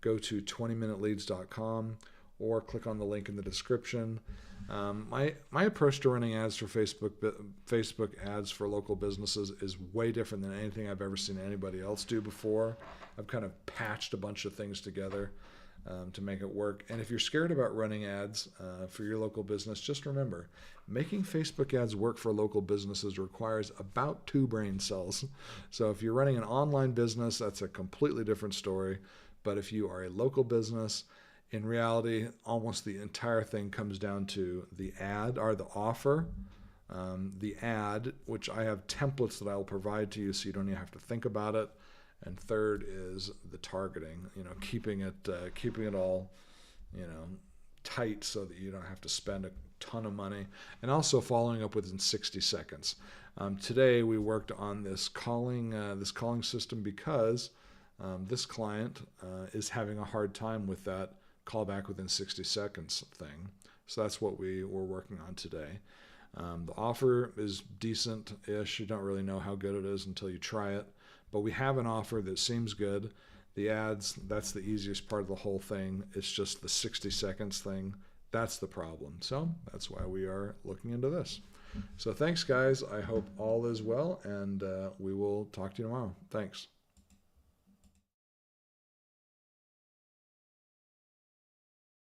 go to 20minuteleads.com or click on the link in the description. My approach to running ads for Facebook ads for local businesses is way different than anything I've ever seen anybody else do before. I've kind of patched a bunch of things together to make it work. And if you're scared about running ads for your local business, just remember, making Facebook ads work for local businesses requires about 2 brain cells. So if you're running an online business, that's a completely different story. But if you are a local business, in reality, almost the entire thing comes down to the ad or the offer, the ad, which I have templates that I will provide to you so you don't even have to think about it. And third is the targeting, keeping it all, tight so that you don't have to spend a ton of money, and also following up within 60 seconds. Today we worked on this calling system because this client is having a hard time with that callback within 60 seconds thing. So that's what we were working on today. The offer is decent-ish. You don't really know how good it is until you try it. But we have an offer that seems good. The ads, that's the easiest part of the whole thing. It's just the 60 seconds thing. That's the problem. So that's why we are looking into this. So thanks, guys. I hope all is well, and we will talk to you tomorrow. Thanks.